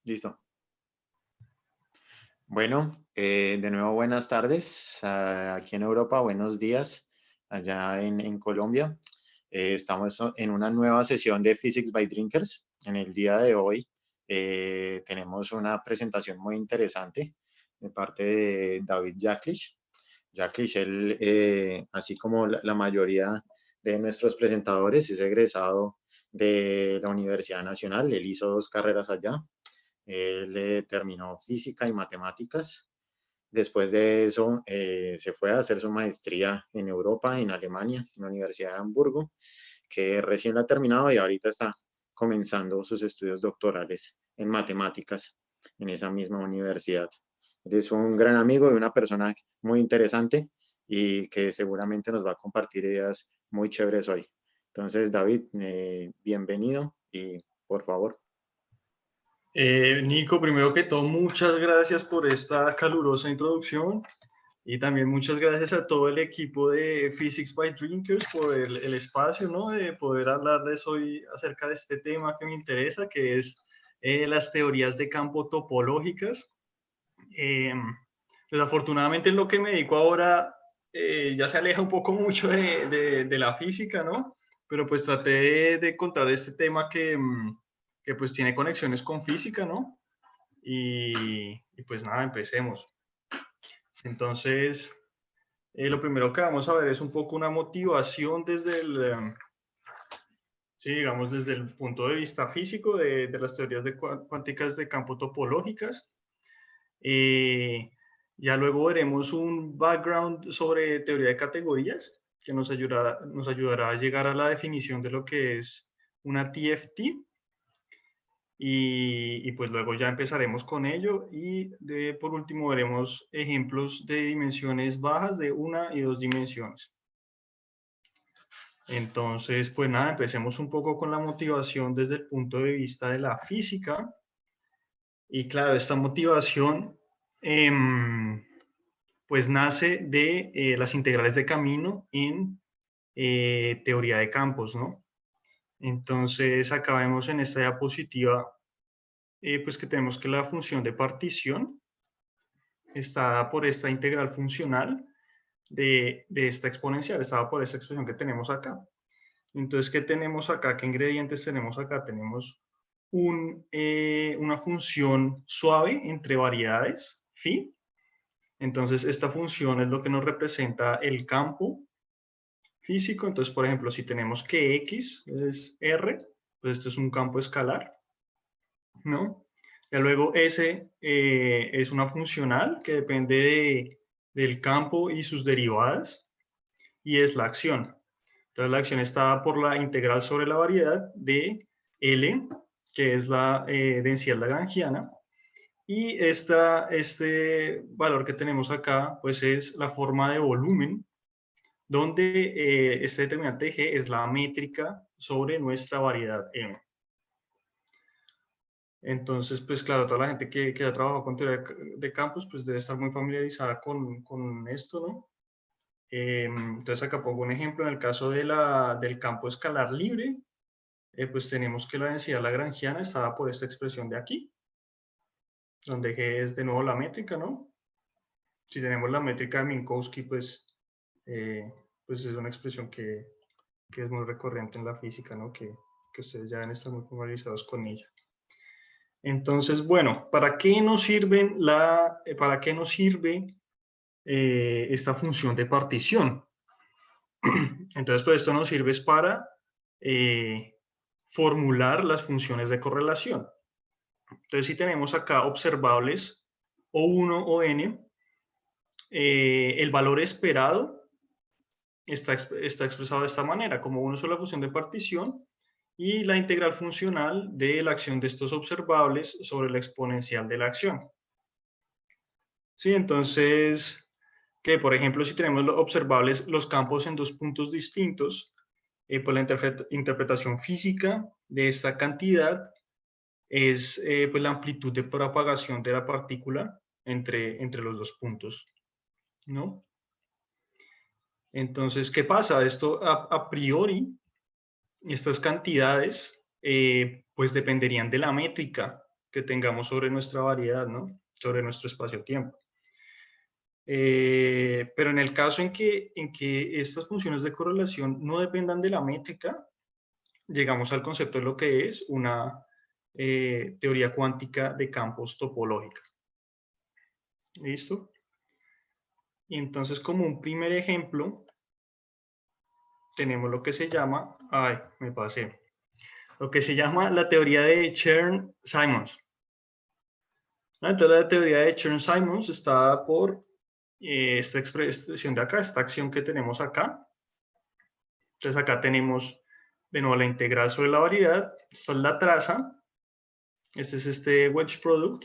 Listo. Bueno, de nuevo buenas tardes. Aquí en Europa, buenos días. Allá en Colombia. Estamos en una nueva sesión de Physics by Drinkers. En el día de hoy tenemos una presentación muy interesante de parte de David Jaklish. Jaklish, él, así como la mayoría de nuestros presentadores, es egresado de la Universidad Nacional. Él hizo 2 carreras allá. Él terminó física y matemáticas. Después de eso, se fue a hacer su maestría en Europa, en Alemania, en la Universidad de Hamburgo, que recién la ha terminado y ahorita está comenzando sus estudios doctorales en matemáticas en esa misma universidad. Él es un gran amigo y una persona muy interesante y que seguramente nos va a compartir ideas muy chéveres hoy. Entonces, David, bienvenido y por favor. Nico, primero que todo, muchas gracias por esta calurosa introducción y también muchas gracias a todo el equipo de Physics by Drinkers por el espacio, ¿no? De poder hablarles hoy acerca de este tema que me interesa, que es las teorías de campo topológicas. Eh, Desafortunadamente en lo que me dedico ahora ya se aleja un poco mucho de la física, ¿no? Pero pues traté de encontrar este tema que pues tiene conexiones con física, ¿no? Y pues nada, empecemos. Entonces, lo primero que vamos a ver es un poco una motivación desde sí, digamos, desde el punto de vista físico de las teorías cuánticas de campo topológicas. Eh, ya luego veremos un background sobre teoría de categorías que nos ayudará a llegar a la definición de lo que es una TFT. Y pues luego ya empezaremos con ello y por último veremos ejemplos de dimensiones bajas de 1 y 2 dimensiones. Entonces, pues nada, empecemos un poco con la motivación desde el punto de vista de la física. Y claro, esta motivación pues nace de las integrales de camino en teoría de campos, ¿no? Entonces, acá vemos en esta diapositiva pues que tenemos que la función de partición está dada por esta integral funcional de esta exponencial, está dada por esta expresión que tenemos acá. Entonces, ¿qué tenemos acá? ¿Qué ingredientes tenemos acá? Tenemos una función suave entre variedades, phi. Entonces, esta función es lo que nos representa el campo físico. Entonces, por ejemplo, si tenemos que x es r, pues esto es un campo escalar, ¿no? Ya luego S es una funcional que depende del campo y sus derivadas, y es la acción. Entonces la acción está dada por la integral sobre la variedad de L, que es la densidad lagrangiana, y este valor que tenemos acá, pues es la forma de volumen, donde este determinante G es la métrica sobre nuestra variedad M. Entonces, pues claro, toda la gente que ha trabajado con teoría de campos, pues debe estar muy familiarizada con esto, ¿no? Entonces acá pongo un ejemplo, en el caso del campo escalar libre, pues tenemos que la densidad lagrangiana está dada por esta expresión de aquí, donde G es de nuevo la métrica, ¿no? Si tenemos la métrica de Minkowski, pues es una expresión que es muy recurrente en la física, ¿no? Que ustedes ya deben estar muy familiarizados con ella. Entonces, bueno, ¿para qué nos sirve esta función de partición? Entonces, pues esto nos sirve para formular las funciones de correlación. Entonces, si tenemos acá observables O1 o N, el valor esperado está expresado de esta manera, como una sola función de partición y la integral funcional de la acción de estos observables sobre la exponencial de la acción. Sí, entonces, que por ejemplo, si tenemos los observables los campos en 2 puntos distintos, pues la interpretación física de esta cantidad es pues la amplitud de propagación de la partícula entre los 2 puntos, ¿no? Entonces, ¿qué pasa? Esto a priori, estas cantidades pues dependerían de la métrica, que tengamos sobre nuestra variedad, ¿no? Sobre nuestro espacio-tiempo. Pero en el caso en que estas funciones de correlación no dependan de la métrica, llegamos al concepto de lo que es una teoría cuántica de campos topológica. ¿Listo? Y entonces, como un primer ejemplo, tenemos lo que se llama, ay, me pasé, lo que se llama la teoría de Chern-Simons. Entonces, la teoría de Chern-Simons está dada por esta expresión de acá, esta acción que tenemos acá. Entonces, acá tenemos de nuevo la integral sobre la variedad, esta es la traza, este es este wedge product,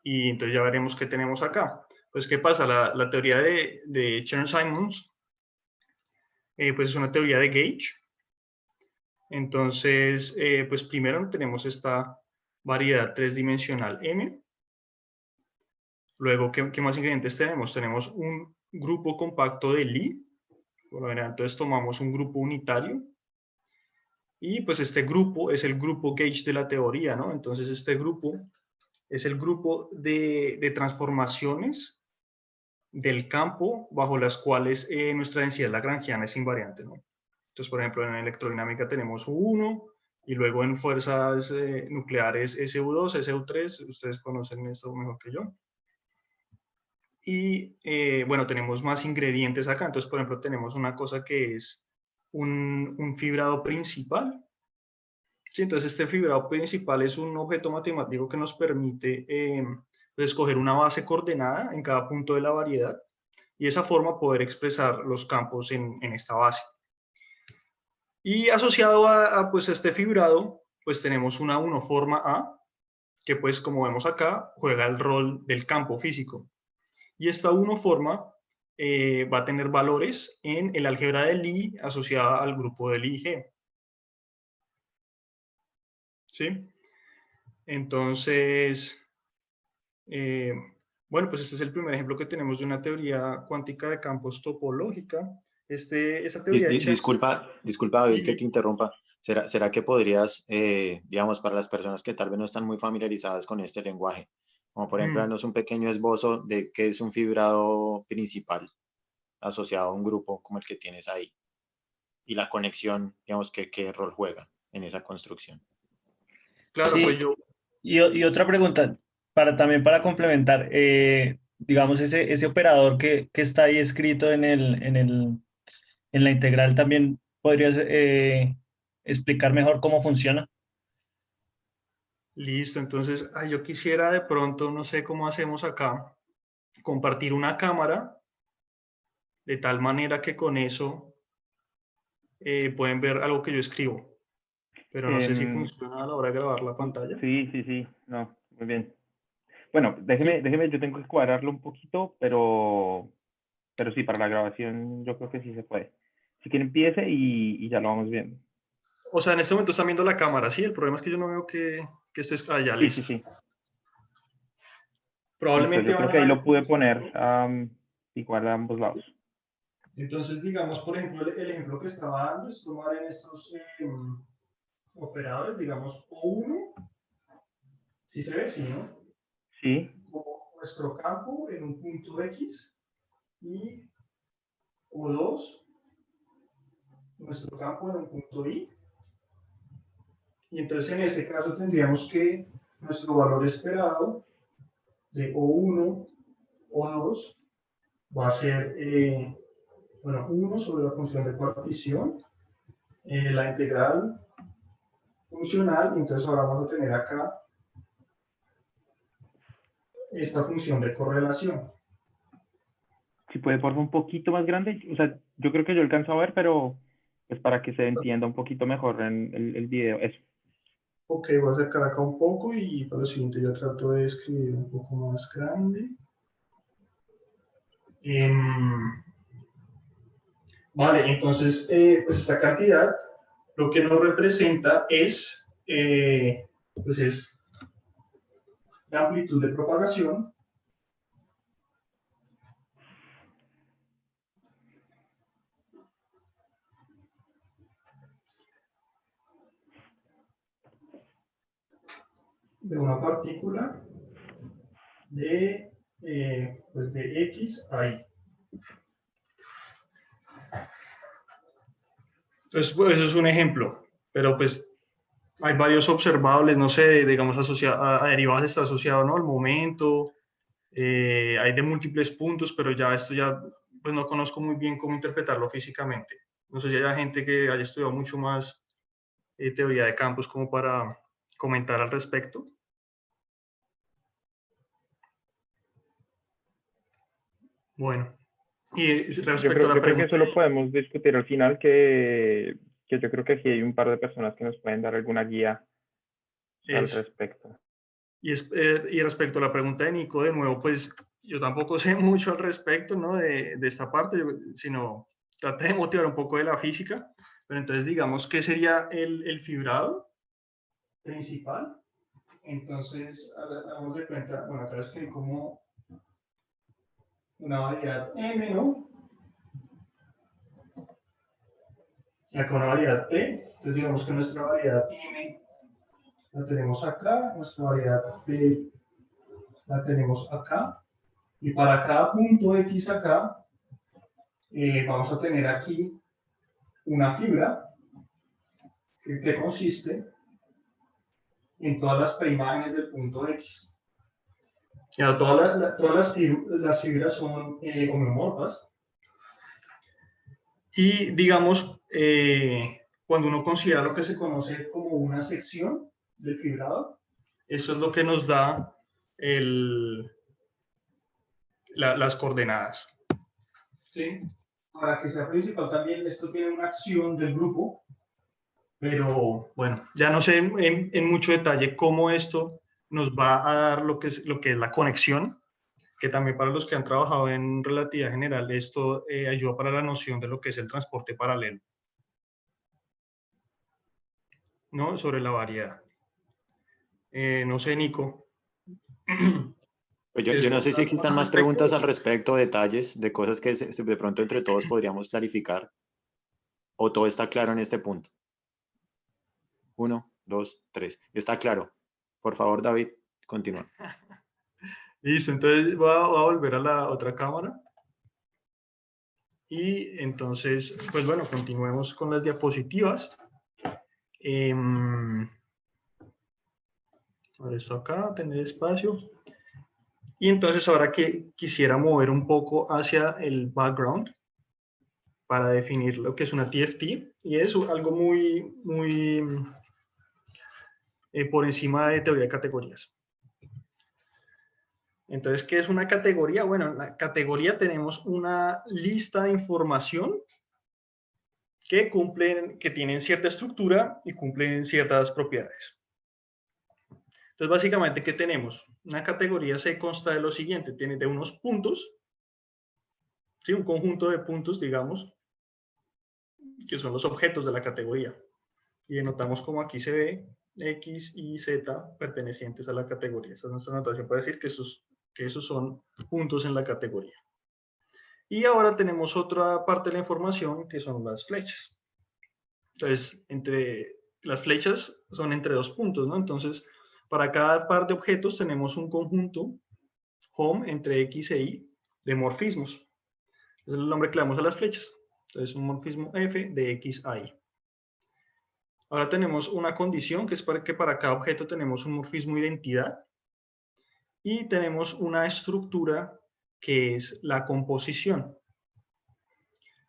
y entonces ya veremos qué tenemos acá. Pues, ¿qué pasa? La teoría de Chern-Simons, pues es una teoría de gauge. Entonces, pues primero tenemos esta variedad tridimensional M. Luego, ¿qué más ingredientes tenemos? Tenemos un grupo compacto de Lie. Por lo general, entonces tomamos un grupo unitario. Y pues este grupo es el grupo gauge de la teoría, ¿no? Entonces, este grupo es el grupo de transformaciones del campo bajo las cuales nuestra densidad lagrangiana es invariante, ¿no? Entonces, por ejemplo, en electrodinámica tenemos U1 y luego en fuerzas nucleares SU2, SU3, ustedes conocen esto mejor que yo. Y bueno, tenemos más ingredientes acá. Entonces, por ejemplo, tenemos una cosa que es un fibrado principal. Sí, entonces, este fibrado principal es un objeto matemático que nos permite escoger una base coordenada en cada punto de la variedad y de esa forma poder expresar los campos en esta base. Y asociado pues, este fibrado, pues tenemos una unoforma A, que pues como vemos acá, juega el rol del campo físico. Y esta unoforma va a tener valores en el álgebra de Lie asociada al grupo de Lie-G. ¿Sí? Entonces, bueno, pues este es el primer ejemplo que tenemos de una teoría cuántica de campos topológica. Esta teoría de Chern-Simons. Disculpa, David, que te interrumpa. ¿Será que podrías, digamos, para las personas que tal vez no están muy familiarizadas con este lenguaje, como por ejemplo, darnos un pequeño esbozo de qué es un fibrado principal asociado a un grupo como el que tienes ahí y la conexión, digamos, qué rol juega en esa construcción? Claro, Sí, pues yo, y otra pregunta, también para complementar, digamos, ese operador que está ahí escrito en la integral, también podrías explicar mejor cómo funciona. listo, entonces yo quisiera de pronto, no sé cómo hacemos acá, compartir una cámara de tal manera que con eso pueden ver algo que yo escribo, pero no sé si funciona a la hora de grabar la pantalla. Sí, sí, sí, no, muy bien. Bueno, Sí. déjeme, yo tengo que cuadrarlo un poquito, pero sí, para la grabación yo creo que sí se puede. Si quiere empiece y ya lo vamos viendo. O sea, en este momento están viendo la cámara, sí, el problema es que yo no veo que estés allá, Sí, sí, listo. sí. Listo, Probablemente yo creo van que a ahí ver. lo pude poner igual a ambos lados. Entonces, digamos, por ejemplo, el ejemplo que estaba dando es tomar en estos operadores, digamos, O1, si se ve, sí, ¿no? Sí, Como nuestro campo en un punto X y O2, nuestro campo en un punto Y. Y entonces en ese caso tendríamos que nuestro valor esperado de O1, O2 va a ser, bueno, 1 sobre la función de partición, la integral funcional, entonces ahora vamos a tener acá esta función de correlación. si puede por favor un poquito más grande. O sea, yo creo que yo alcanzo a ver, pero pues para que se entienda un poquito mejor en el video. Eso. Ok, voy a acercar acá un poco y para lo siguiente ya trato de escribir un poco más grande. Vale, entonces, pues esta cantidad lo que nos representa pues es la amplitud de propagación de una partícula pues de X a Y. Entonces, pues, eso es un ejemplo, pero pues hay varios observables, no sé, digamos, a derivadas está asociado, ¿no?, al momento, hay de múltiples puntos, pero ya esto ya, pues no conozco muy bien cómo interpretarlo físicamente. No sé si hay gente que haya estudiado mucho más teoría de campos como para comentar al respecto. Bueno, y respecto a la Yo creo que pregunta, eso lo podemos discutir al final, que yo creo que aquí hay un par de personas que nos pueden dar alguna guía al es, respecto. y respecto a la pregunta de Nico, de nuevo, pues yo tampoco sé mucho al respecto, ¿no?, de esta parte, sino traté de motivar un poco de la física, pero entonces digamos, ¿qué sería el fibrado principal? Entonces, hagamos de cuenta, bueno, acá escribí como una variedad M, ¿no? Y acá una variedad P, entonces digamos que nuestra variedad M la tenemos acá, nuestra variedad P la tenemos acá, y para cada punto X acá, vamos a tener aquí una fibra que consiste en todas las preimágenes del punto X. Claro, todas las fibras son homeomorfas. Y digamos, cuando uno considera lo que se conoce como una sección del fibrado, eso es lo que nos da las coordenadas. ¿Sí? Para que sea principal también, esto tiene una acción del grupo, pero bueno, ya no sé en mucho detalle cómo esto nos va a dar lo que es la conexión, que también para los que han trabajado en relatividad general, esto ayuda para la noción de lo que es el transporte paralelo, ¿no?, sobre la variedad. No sé, Nico. Pues yo no sé si existan más preguntas al respecto, detalles de cosas que de pronto entre todos podríamos clarificar, o todo está claro en este punto. 1, 2, 3. Está claro. Por favor, David, continúa. Listo, entonces voy a volver a la otra cámara. Y entonces, pues bueno, continuemos con las diapositivas. Por esto acá, tener espacio. Y entonces ahora que quisiera mover un poco hacia el background para definir lo que es una TFT, y es algo muy, muy por encima de teoría de categorías. Entonces, ¿qué es una categoría? Bueno, en la categoría tenemos una lista de información que tienen cierta estructura y cumplen ciertas propiedades. Entonces, básicamente, ¿qué tenemos? Una categoría se consta de lo siguiente, tiene de unos puntos, ¿sí?, un conjunto de puntos, digamos, que son los objetos de la categoría. Y denotamos como aquí se ve X y Z pertenecientes a la categoría. Esa es nuestra notación para decir que esos son puntos en la categoría. Y ahora tenemos otra parte de la información que son las flechas. Entonces, las flechas son entre dos puntos, ¿no? Entonces, para cada par de objetos tenemos un conjunto home entre X e Y de morfismos. Ese es el nombre que le damos a las flechas. Entonces, un morfismo F de X a Y. Ahora tenemos una condición que es que para cada objeto tenemos un morfismo identidad y tenemos una estructura que es la composición.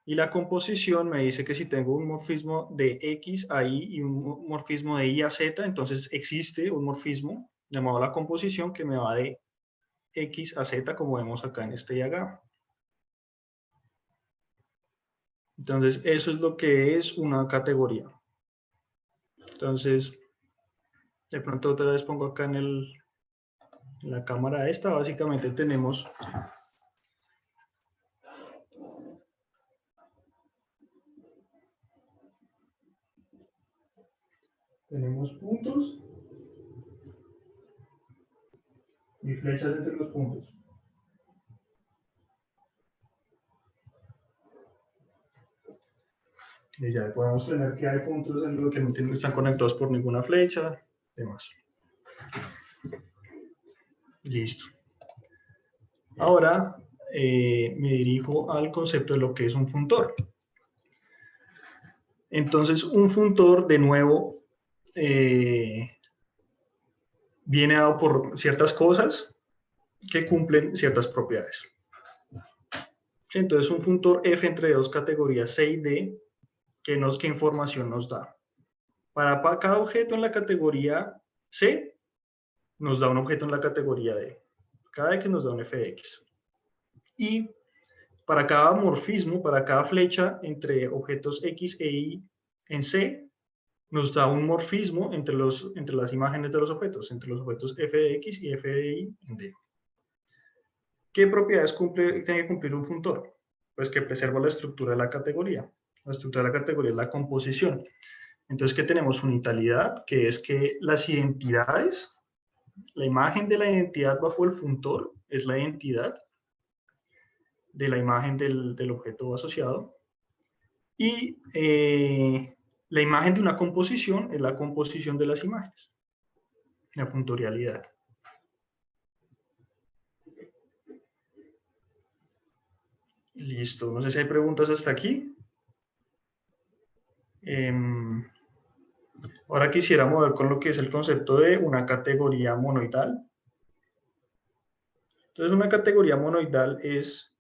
Y la composición me dice que si tengo un morfismo de X a Y y un morfismo de Y a Z, entonces existe un morfismo llamado la composición que me va de X a Z, como vemos acá en este diagrama. Entonces, eso es lo que es una categoría. Entonces, de pronto otra vez pongo acá en la cámara esta, básicamente tenemos puntos y flechas entre los puntos. Y ya podemos tener que hay puntos en los que no están conectados por ninguna flecha, demás. Listo. Ahora me dirijo al concepto de lo que es un funtor. Entonces, un funtor, de nuevo, viene dado por ciertas cosas que cumplen ciertas propiedades. Entonces, un funtor f entre dos categorías C y D, ¿qué información nos da? Para cada objeto en la categoría C, nos da un objeto en la categoría D. Cada X nos da un f de X. Y para cada morfismo, para cada flecha entre objetos X e Y en C, nos da un morfismo entre las imágenes de los objetos, entre los objetos f de X y f de Y en D. ¿Qué propiedades tiene que cumplir un funtor? Pues que preserva la estructura de la categoría. La estructura de la categoría es la composición. Entonces, ¿qué tenemos? Unitalidad, que es que las identidades, la imagen de la identidad bajo el funtor es la identidad de la imagen del objeto asociado. Y la imagen de una composición es la composición de las imágenes. La funtorialidad. Listo. No sé si hay preguntas hasta aquí. Ahora quisiera mover con lo que es el concepto de una categoría monoidal. Entonces, una categoría monoidal es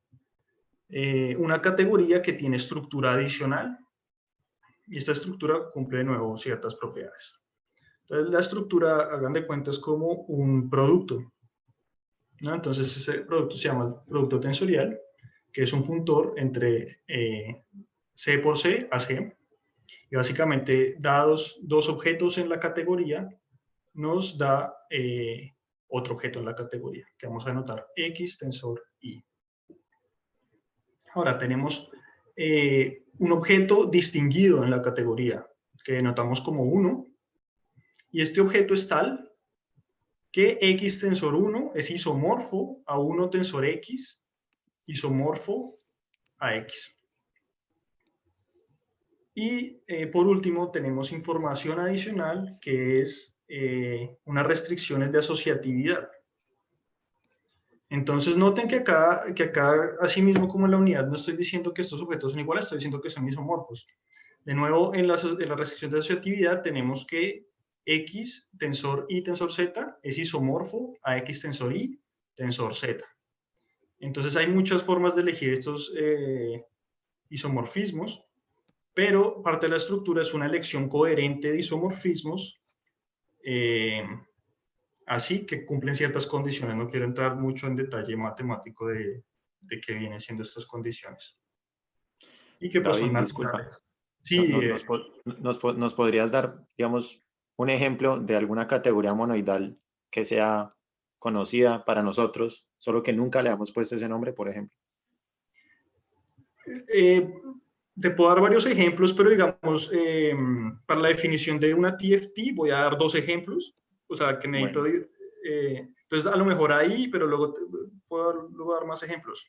una categoría que tiene estructura adicional. Y esta estructura cumple de nuevo ciertas propiedades. Entonces, la estructura, hagan de cuenta, es como un producto, ¿no? Entonces, ese producto se llama producto tensorial, que es un funtor entre C por C a C. Y básicamente, dados dos objetos en la categoría, nos da otro objeto en la categoría, que vamos a anotar X tensor Y. Ahora tenemos un objeto distinguido en la categoría, que denotamos como 1, y este objeto es tal que X tensor 1 es isomorfo a 1 tensor X, isomorfo a X. Y por último tenemos información adicional, que es unas restricciones de asociatividad. Entonces noten que acá, así mismo como en la unidad, no estoy diciendo que estos objetos son iguales, estoy diciendo que son isomorfos. De nuevo, en la restricción de asociatividad tenemos que X tensor Y tensor Z es isomorfo a X tensor Y tensor Z. Entonces hay muchas formas de elegir estos isomorfismos, pero parte de la estructura es una elección coherente de isomorfismos, así que cumplen ciertas condiciones. No quiero entrar mucho en detalle matemático de qué vienen siendo estas condiciones. Y que pues David, son disculpa. naturales. Sí, ¿Nos podrías dar, digamos, un ejemplo de alguna categoría monoidal que sea conocida para nosotros, solo que nunca le hemos puesto ese nombre, por ejemplo? Te puedo dar varios ejemplos, pero digamos, para la definición de una TFT voy a dar dos ejemplos. O sea, que necesito... Bueno. Entonces, a lo mejor ahí, pero luego puedo luego dar más ejemplos.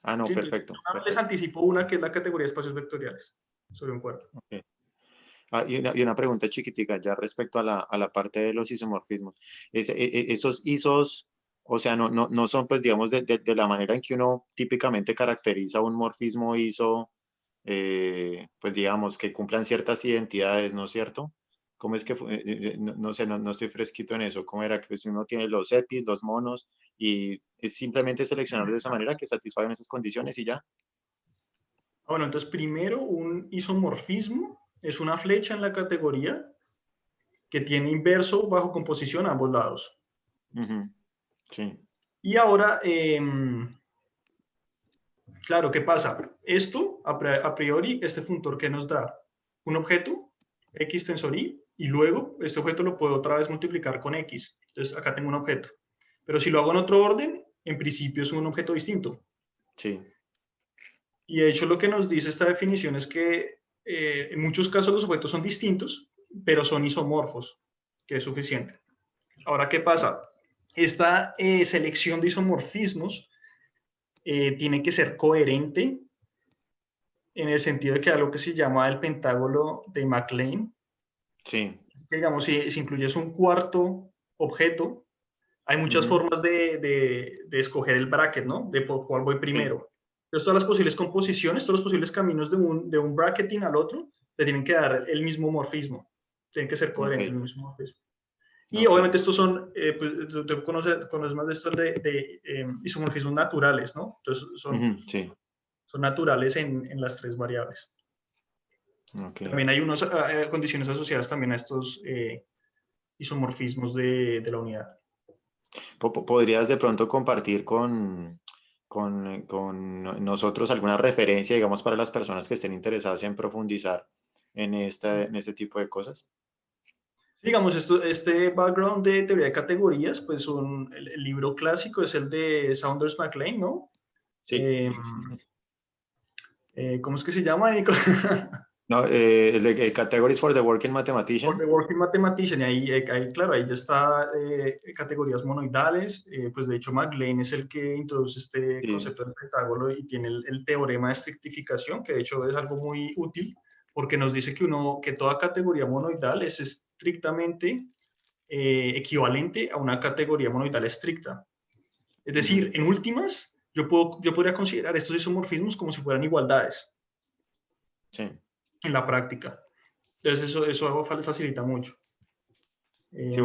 Ah, no, Sí, perfecto. les anticipo una que es la categoría de espacios vectoriales sobre un cuerpo. Okay. Y una pregunta chiquitica ya respecto a la parte de los isomorfismos. Esos isos, o sea, no son, pues, digamos, de la manera en que uno típicamente caracteriza un morfismo iso, pues, digamos, que cumplan ciertas identidades, ¿no es cierto? ¿Cómo es que no sé, no estoy fresquito en eso? ¿Cómo era que pues, uno tiene los epis, los monos, y es simplemente seleccionarlos de esa manera que satisfagan esas condiciones y ya? Bueno, entonces primero un isomorfismo es una flecha en la categoría que tiene inverso bajo composición a ambos lados. Sí. Y ahora, claro, ¿qué pasa? Esto, a priori, este funtor que nos da un objeto, X tensor Y, y luego este objeto lo puedo otra vez multiplicar con X. Entonces acá tengo un objeto. Pero si lo hago en otro orden, en principio es un objeto distinto. Sí. Y de hecho lo que nos dice esta definición es que en muchos casos los objetos son distintos, pero son isomorfos, que es suficiente. Ahora, ¿qué pasa? Esta selección de isomorfismos tiene que ser coherente en el sentido de que algo que se llama el pentágono de MacLane. Sí. Digamos, si incluyes un cuarto objeto, hay muchas formas de escoger el bracket, ¿no? De por cuál voy primero. Entonces, todas las posibles composiciones, todos los posibles caminos de un bracketing al otro, le tienen que dar el mismo morfismo. Tienen que ser coherentes, el mismo morfismo. Y obviamente estos son, pues, tú conoces más de estos de isomorfismos naturales, ¿no? Entonces son naturales en las tres variables. También hay unas condiciones asociadas también a estos isomorfismos de la unidad. ¿Podrías de pronto compartir con nosotros alguna referencia, digamos, para las personas que estén interesadas en profundizar en este tipo de cosas? Digamos, este background de teoría de categorías, pues el libro clásico es el de Saunders Mac-Lane, ¿no? Sí. ¿Cómo es que se llama, Nico? No, el de Categories for the Working For Mathematician. the Working Mathematician, y ahí claro, ahí ya está categorías monoidales, pues de hecho Mac-Lane es el que introduce este concepto del pentágono y tiene el teorema de estrictificación, que de hecho es algo muy útil, porque nos dice que toda categoría monoidal es estrictamente equivalente a una categoría monoidal estricta. Es decir, en últimas, yo podría considerar estos isomorfismos como si fueran igualdades en la práctica. Entonces eso facilita mucho. Sí,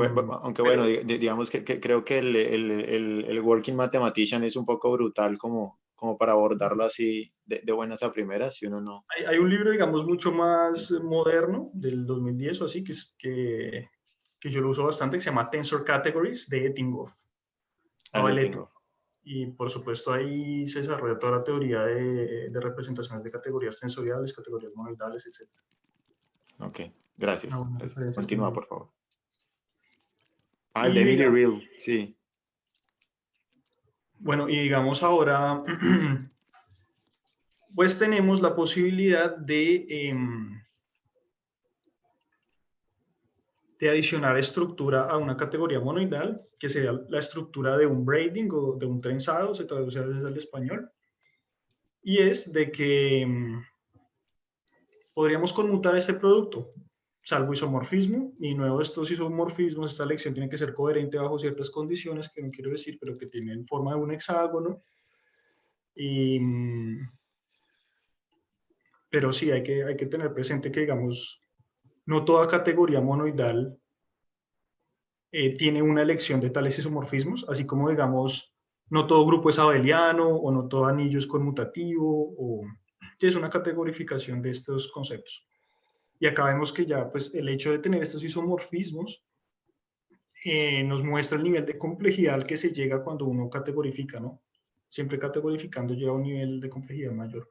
aunque bueno, digamos que creo que el Working Mathematician es un poco brutal como para abordarlo así de buenas a primeras, si uno no... Hay un libro, digamos, mucho más moderno, del 2010 o así, que yo lo uso bastante, que se llama Tensor Categories, de Etinghoff. Y por supuesto ahí se desarrolla toda la teoría de representaciones de categorías tensoriales, categorías monoidales, etc. Ok, gracias. Continúa, por favor. El de Emily Real, sí. Bueno, y digamos ahora, pues tenemos la posibilidad de adicionar estructura a una categoría monoidal, que sería la estructura de un braiding o de un trenzado, se traduce a veces al español, y es de que podríamos conmutar este producto, salvo isomorfismo, y nuevo estos isomorfismos, esta elección tiene que ser coherente bajo ciertas condiciones, que no quiero decir, pero que tienen forma de un hexágono, pero sí, hay que tener presente que, digamos, no toda categoría monoidal tiene una elección de tales isomorfismos, así como, digamos, no todo grupo es abeliano o no todo anillo es conmutativo, o es una categorificación de estos conceptos. Y acá vemos que ya, pues, el hecho de tener estos isomorfismos nos muestra el nivel de complejidad al que se llega cuando uno categorifica, ¿no? Siempre categorificando llega a un nivel de complejidad mayor.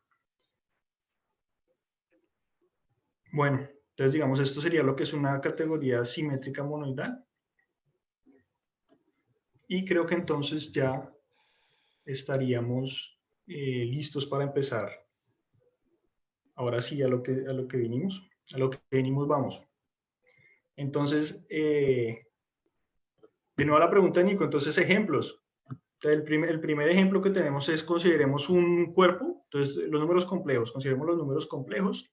Bueno, entonces, digamos, esto sería lo que es una categoría simétrica monoidal. Y creo que entonces ya estaríamos listos para empezar. Ahora sí, a lo que vinimos. A lo que venimos vamos. Entonces, de nuevo a la pregunta, Nico, entonces ejemplos. El primer ejemplo que tenemos es, consideremos un cuerpo, entonces los números complejos, consideremos los números complejos,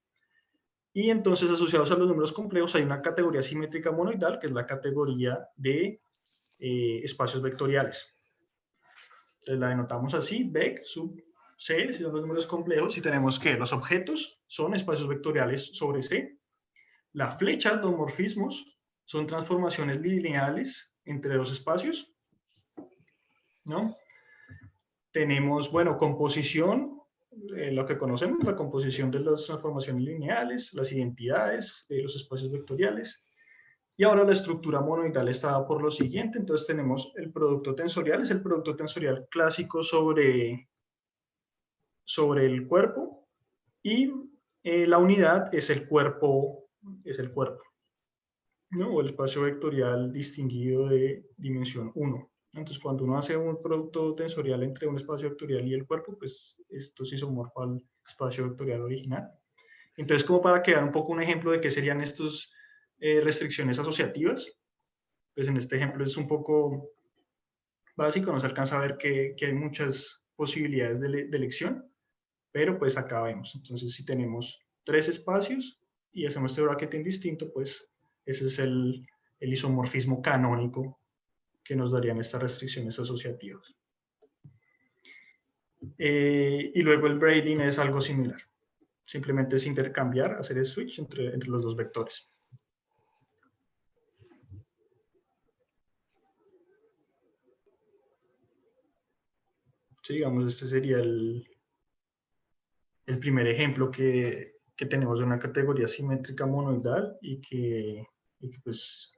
y entonces asociados a los números complejos hay una categoría simétrica monoidal, que es la categoría de espacios vectoriales. Entonces la denotamos así, vec sub C, si son los números complejos, y tenemos que los objetos son espacios vectoriales sobre C, la flecha, los morfismos, son transformaciones lineales entre dos espacios, ¿no? Tenemos, bueno, composición, lo que conocemos, la composición de las transformaciones lineales, las identidades de los espacios vectoriales. Y ahora la estructura monoidal está dada por lo siguiente. Entonces tenemos el producto tensorial, es el producto tensorial clásico sobre el cuerpo, y la unidad es el cuerpo, ¿no? O el espacio vectorial distinguido de dimensión 1. Entonces, cuando uno hace un producto tensorial entre un espacio vectorial y el cuerpo, pues esto se isomorfa al espacio vectorial original. Entonces, como para quedar un poco un ejemplo de qué serían estas restricciones asociativas, pues en este ejemplo es un poco básico, no se alcanza a ver que hay muchas posibilidades de elección, pero pues acá vemos. Entonces, si tenemos tres espacios y hacemos este bracketing distinto, pues ese es el isomorfismo canónico que nos darían estas restricciones asociativas. Y luego el braiding es algo similar. Simplemente es intercambiar, hacer el switch entre los dos vectores. Sí, digamos, este sería el primer ejemplo que tenemos de una categoría simétrica monoidal y que pues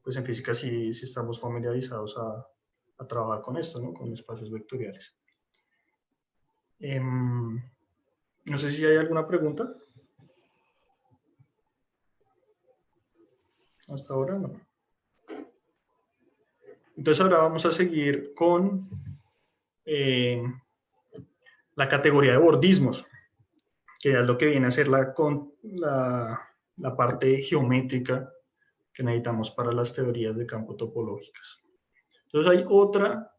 en física sí estamos familiarizados a trabajar con esto, ¿no? Con espacios vectoriales. No sé si hay alguna pregunta. Hasta ahora no. Entonces ahora vamos a seguir con la categoría de bordismos, que es lo que viene a ser la parte geométrica que necesitamos para las teorías de campo topológicas. Entonces hay otra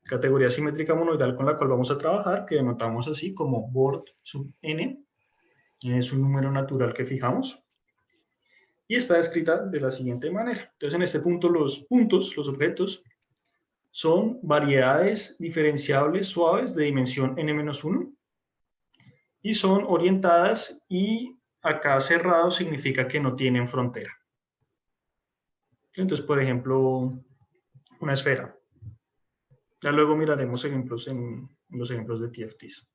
categoría simétrica monoidal con la cual vamos a trabajar, que denotamos así como bord sub n. Es un número natural que fijamos. Y está escrita de la siguiente manera. Entonces en este punto los puntos, los objetos, son variedades diferenciables suaves de dimensión n-1 y son orientadas, y acá cerrado significa que no tienen frontera. Entonces, por ejemplo, una esfera. Ya luego miraremos ejemplos en los ejemplos de TFTs.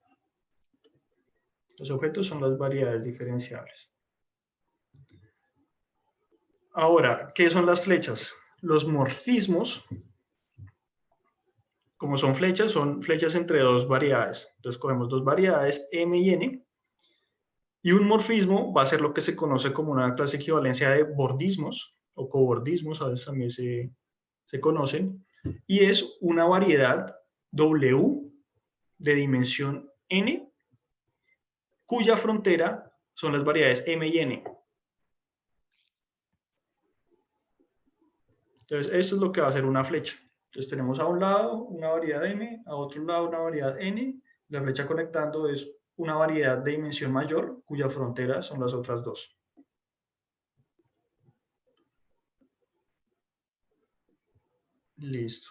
Los objetos son las variedades diferenciables. Ahora, ¿qué son las flechas? Los morfismos, como son flechas entre dos variedades. Entonces cogemos dos variedades, m y n, y un morfismo va a ser lo que se conoce como una clase equivalencia de bordismos, o cobordismos, a veces también se conocen, y es una variedad W de dimensión n, cuya frontera son las variedades m y n. Entonces, esto es lo que va a ser una flecha. Entonces, tenemos a un lado una variedad m, a otro lado una variedad n. La flecha conectando es una variedad de dimensión mayor, cuya frontera son las otras dos. Listo.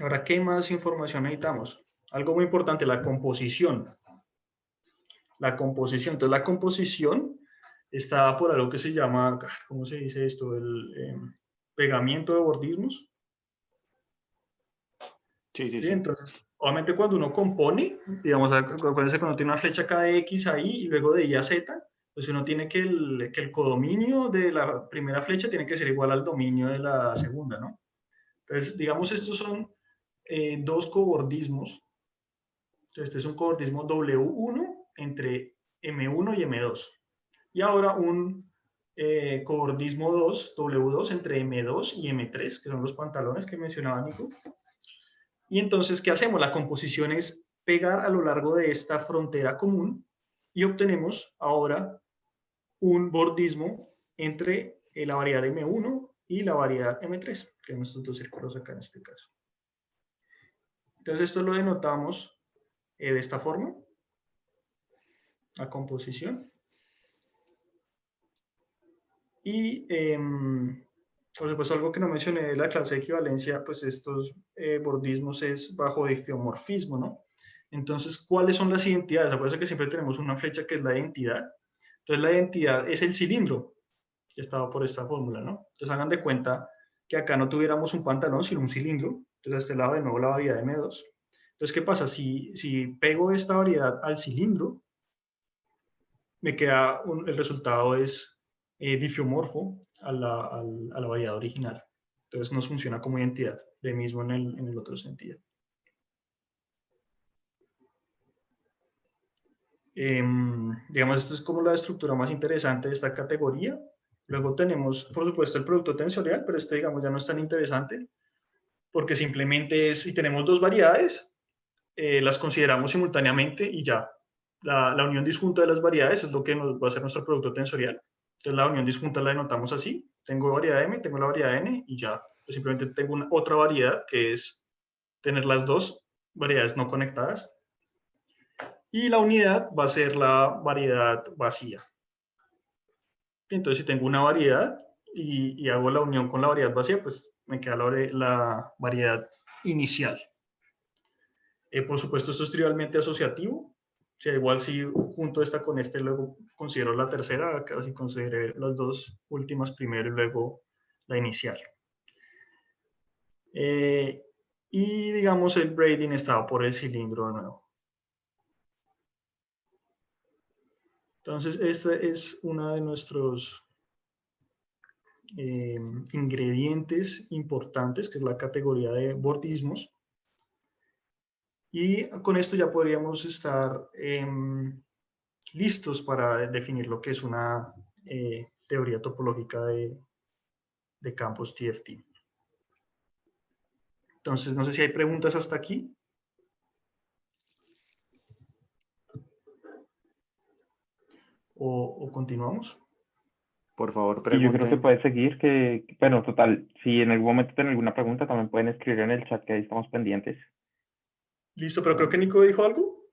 Ahora, ¿qué más información necesitamos? Algo muy importante, la composición. La composición. Entonces, la composición está por algo que se llama, ¿cómo se dice esto? El pegamiento de bordismos. Sí. Entonces, obviamente cuando uno compone, digamos, acuérdense cuando tiene una flecha acá de X ahí y luego de Y a Z, pues uno tiene que el codominio de la primera flecha tiene que ser igual al dominio de la segunda, ¿no? Entonces, digamos, estos son dos cobordismos. Entonces, este es un cobordismo W1 entre M1 y M2. Y ahora un cobordismo 2, W2 entre M2 y M3, que son los pantalones que mencionaba Nico. Y entonces, ¿qué hacemos? La composición es pegar a lo largo de esta frontera común y obtenemos ahora un bordismo entre la variedad M1 y la variedad M3, que son estos dos círculos acá en este caso. Entonces, esto lo denotamos de esta forma, la composición. Y, por supuesto, algo que no mencioné de la clase de equivalencia, pues estos bordismos es bajo diffeomorfismo, ¿no? Entonces, ¿cuáles son las identidades? Acuérdense que siempre tenemos una flecha que es la identidad. Entonces, la identidad es el cilindro, que estaba por esta fórmula, ¿no? Entonces, hagan de cuenta que acá no tuviéramos un pantalón, sino un cilindro. Entonces, a este lado de nuevo la variedad M2. Entonces, ¿qué pasa? Si pego esta variedad al cilindro, me queda el resultado es difiomorfo a la variedad original. Entonces nos funciona como identidad, de mismo en el otro sentido. Digamos, esta es como la estructura más interesante de esta categoría. Luego tenemos, por supuesto, el producto tensorial, pero este, digamos, ya no es tan interesante, porque simplemente es, si tenemos dos variedades, las consideramos simultáneamente y ya. La unión disjunta de las variedades es lo que nos va a hacer nuestro producto tensorial. Entonces la unión disjunta la denotamos así. Tengo variedad M, tengo la variedad N y ya. Pues simplemente tengo otra variedad que es tener las dos variedades no conectadas. Y la unidad va a ser la variedad vacía. Entonces si tengo una variedad, y hago la unión con la variedad vacía, pues me queda la variedad inicial. Por supuesto, esto es trivialmente asociativo. O sea, igual si junto esta con este, luego considero la tercera, casi consideré las dos últimas primero y luego la inicial. Y digamos el braiding estaba por el cilindro de nuevo. Entonces, este es uno de nuestros ingredientes importantes, que es la categoría de bordismos. Y con esto ya podríamos estar listos para definir lo que es una teoría topológica de campos TFT. Entonces, no sé si hay preguntas hasta aquí. ¿O continuamos? Por favor, Y yo creo que pregunten. puede seguir, bueno, total, si en algún momento tienen alguna pregunta, también pueden escribir en el chat, que ahí estamos pendientes. Listo, pero creo que Nico dijo algo.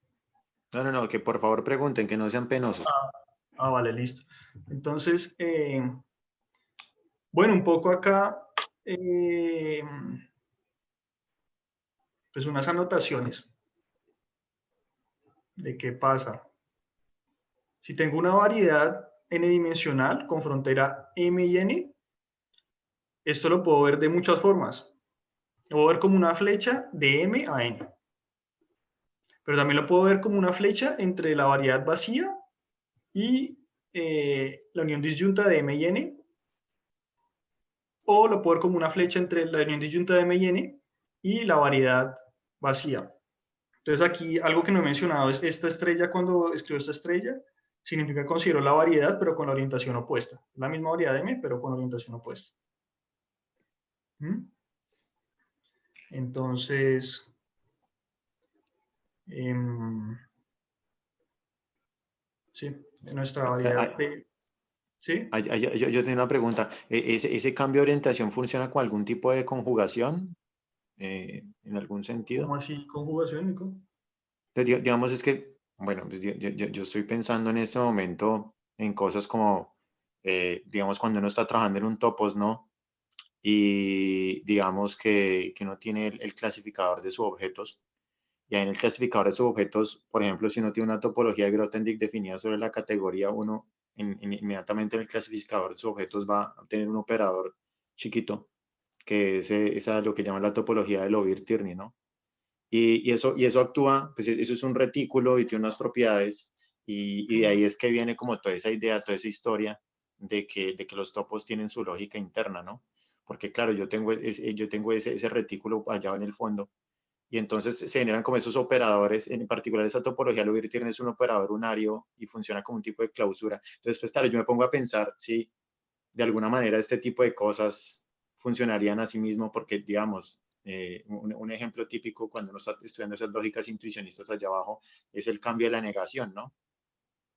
No, que por favor pregunten, que no sean penosos. Vale, listo. Entonces, bueno, un poco acá, pues unas anotaciones de qué pasa. Si tengo una variedad n-dimensional con frontera m y n, esto lo puedo ver de muchas formas. Lo puedo ver como una flecha de m a n. Pero también lo puedo ver como una flecha entre la variedad vacía y la unión disyunta de m y n. O lo puedo ver como una flecha entre la unión disyunta de m y n y la variedad vacía. Entonces aquí algo que no he mencionado es esta estrella. Cuando escribo esta estrella, significa que considero la variedad, pero con la orientación opuesta. La misma variedad de m, pero con orientación opuesta. Entonces, sí, nuestra variedad de... ¿Sí? Yo tengo una pregunta. ¿Ese cambio de orientación funciona con algún tipo de conjugación? ¿En algún sentido? ¿Cómo así conjugación, Nico? Entonces, digamos, es que, bueno, pues yo estoy pensando en este momento en cosas como, digamos, cuando uno está trabajando en un topos, ¿no? Y digamos que uno tiene el clasificador de subobjetos. Y ahí en el clasificador de subobjetos, por ejemplo, si uno tiene una topología de Grothendieck definida sobre la categoría 1, inmediatamente en el clasificador de subobjetos va a tener un operador chiquito, que es esa lo que llaman la topología de Lovir-Tierney, ¿no? Y eso actúa, pues eso es un retículo y tiene unas propiedades, y de ahí es que viene como toda esa idea, toda esa historia de que los topos tienen su lógica interna, ¿no? Porque claro, yo tengo ese retículo allá en el fondo, y entonces se generan como esos operadores, en particular esa topología Lovir-Tierney es un operador unario y funciona como un tipo de clausura. Entonces, pues claro, yo me pongo a pensar si de alguna manera este tipo de cosas funcionarían a sí mismo, porque digamos, un ejemplo típico cuando uno está estudiando esas lógicas intuicionistas allá abajo es el cambio de la negación, ¿no?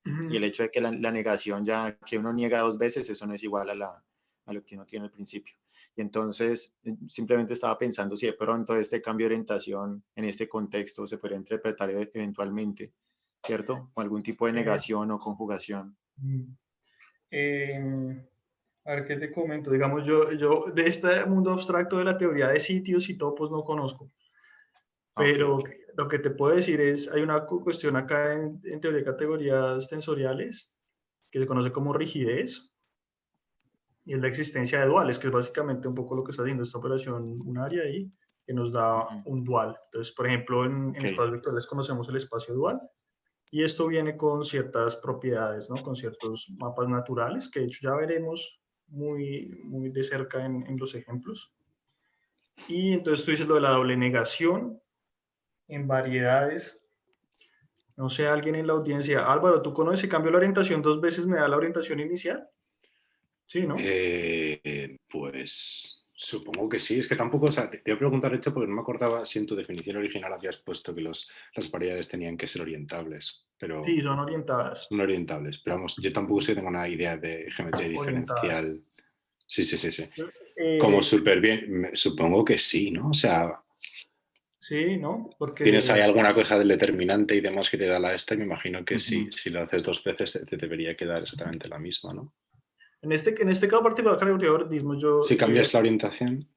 Y el hecho de que la negación ya que uno niega dos veces, eso no es igual a lo que uno tiene al principio. Y entonces simplemente estaba pensando si de pronto este cambio de orientación en este contexto se podría interpretar eventualmente, ¿cierto? O algún tipo de negación o conjugación. A ver, ¿qué te comento? Digamos, yo de este mundo abstracto de la teoría de sitios y topos no conozco. Pero Okay. lo que te puedo decir es, hay una cuestión acá en teoría de categorías tensoriales que se conoce como rigidez, y es la existencia de duales, que es básicamente un poco lo que está haciendo esta operación unaria ahí, que nos da un dual. Entonces, por ejemplo, en espacios vectoriales conocemos el espacio dual, y esto viene con ciertas propiedades, ¿no? Con ciertos mapas naturales, que de hecho ya veremos muy de cerca en los ejemplos. Y entonces tú dices lo de la doble negación en variedades. No sé, alguien en la audiencia. Álvaro, ¿tú conoces si cambio la orientación dos veces me da la orientación inicial? Sí, ¿no? Pues supongo que sí. Es que tampoco, o sea, te iba a preguntar esto porque no me acordaba si en tu definición original habías puesto que las variedades tenían que ser orientables, pero Sí, son orientadas. son orientables. Pero vamos, yo tampoco sé, tengo una idea de geometría Orientadas. diferencial. Sí. Como súper bien, supongo que sí, ¿no? O sea, Sí, ¿no? Porque tienes ahí alguna cosa del determinante y demás que te da la esta y me imagino que sí, si lo haces dos veces te debería quedar exactamente la misma, ¿no? En este caso particular, categoría de bordismo, Si cambias la orientación.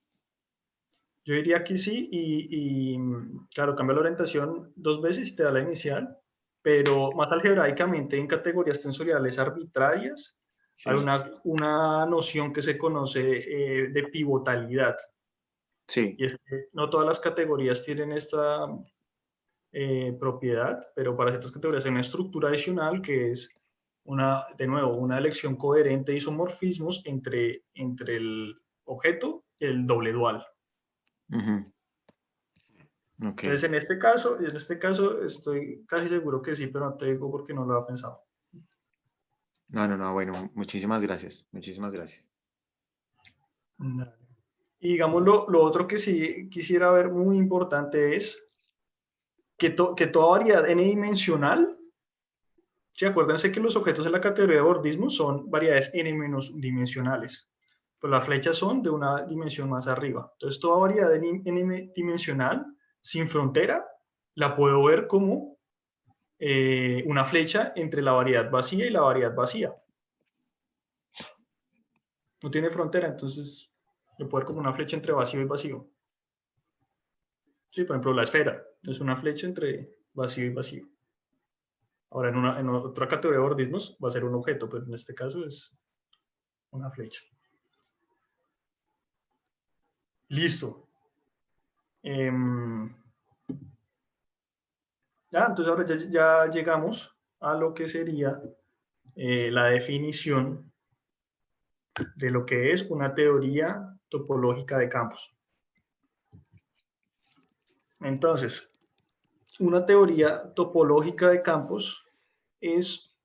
Yo diría que sí, y claro, cambia la orientación 2 veces y te da la inicial, pero más algebraicamente en categorías tensoriales arbitrarias Sí, hay una noción que se conoce de pivotalidad, sí, y es que no todas las categorías tienen esta propiedad, pero para ciertas categorías hay una estructura adicional que es de nuevo, una elección coherente de isomorfismos entre el objeto y el doble dual. ujú, ok. Entonces, en este caso estoy casi seguro que sí, pero no te digo porque no lo había pensado. No, bueno, muchísimas gracias, muchísimas gracias. Dale. Y digamos, lo otro que sí quisiera ver muy importante es que toda variedad n-dimensional, ¿sí? Acuérdense que los objetos de la categoría de bordismo son variedades n-dimensionales, pues las flechas son de una dimensión más arriba. Entonces, toda variedad n-dimensional sin frontera la puedo ver como una flecha entre la variedad vacía y la variedad vacía. No tiene frontera, entonces lo puedo ver como una flecha entre vacío y vacío. Sí, por ejemplo, la esfera es una flecha entre vacío y vacío. Ahora, en otra categoría de bordismos va a ser un objeto, pero en este caso es una flecha. Listo. Entonces ahora ya llegamos a lo que sería la definición de lo que es una teoría topológica de campos. Entonces, una teoría topológica de campos es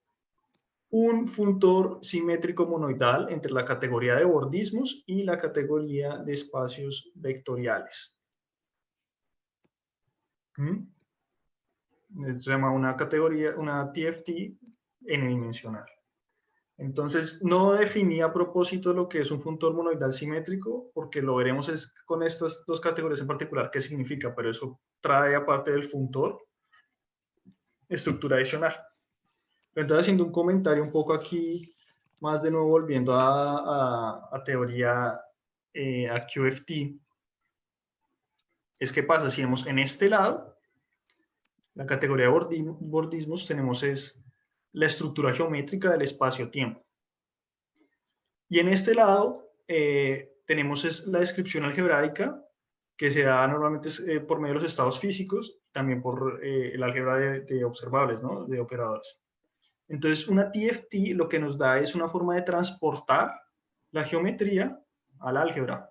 un funtor simétrico monoidal entre la categoría de bordismos y la categoría de espacios vectoriales. Esto se llama una categoría, una TFT n-dimensional. Entonces, no definí a propósito lo que es un funtor monoidal simétrico, porque lo veremos con estas dos categorías en particular qué significa, pero eso trae aparte del funtor estructura adicional. Entonces, haciendo un comentario un poco aquí, más de nuevo volviendo a teoría, a QFT, es que pasa si vemos en este lado, la categoría de bordismos, tenemos es la estructura geométrica del espacio-tiempo. Y en este lado tenemos es la descripción algebraica que se da normalmente por medio de los estados físicos, también por el álgebra de observables, ¿no? De operadores. Entonces, una TFT lo que nos da es una forma de transportar la geometría al álgebra.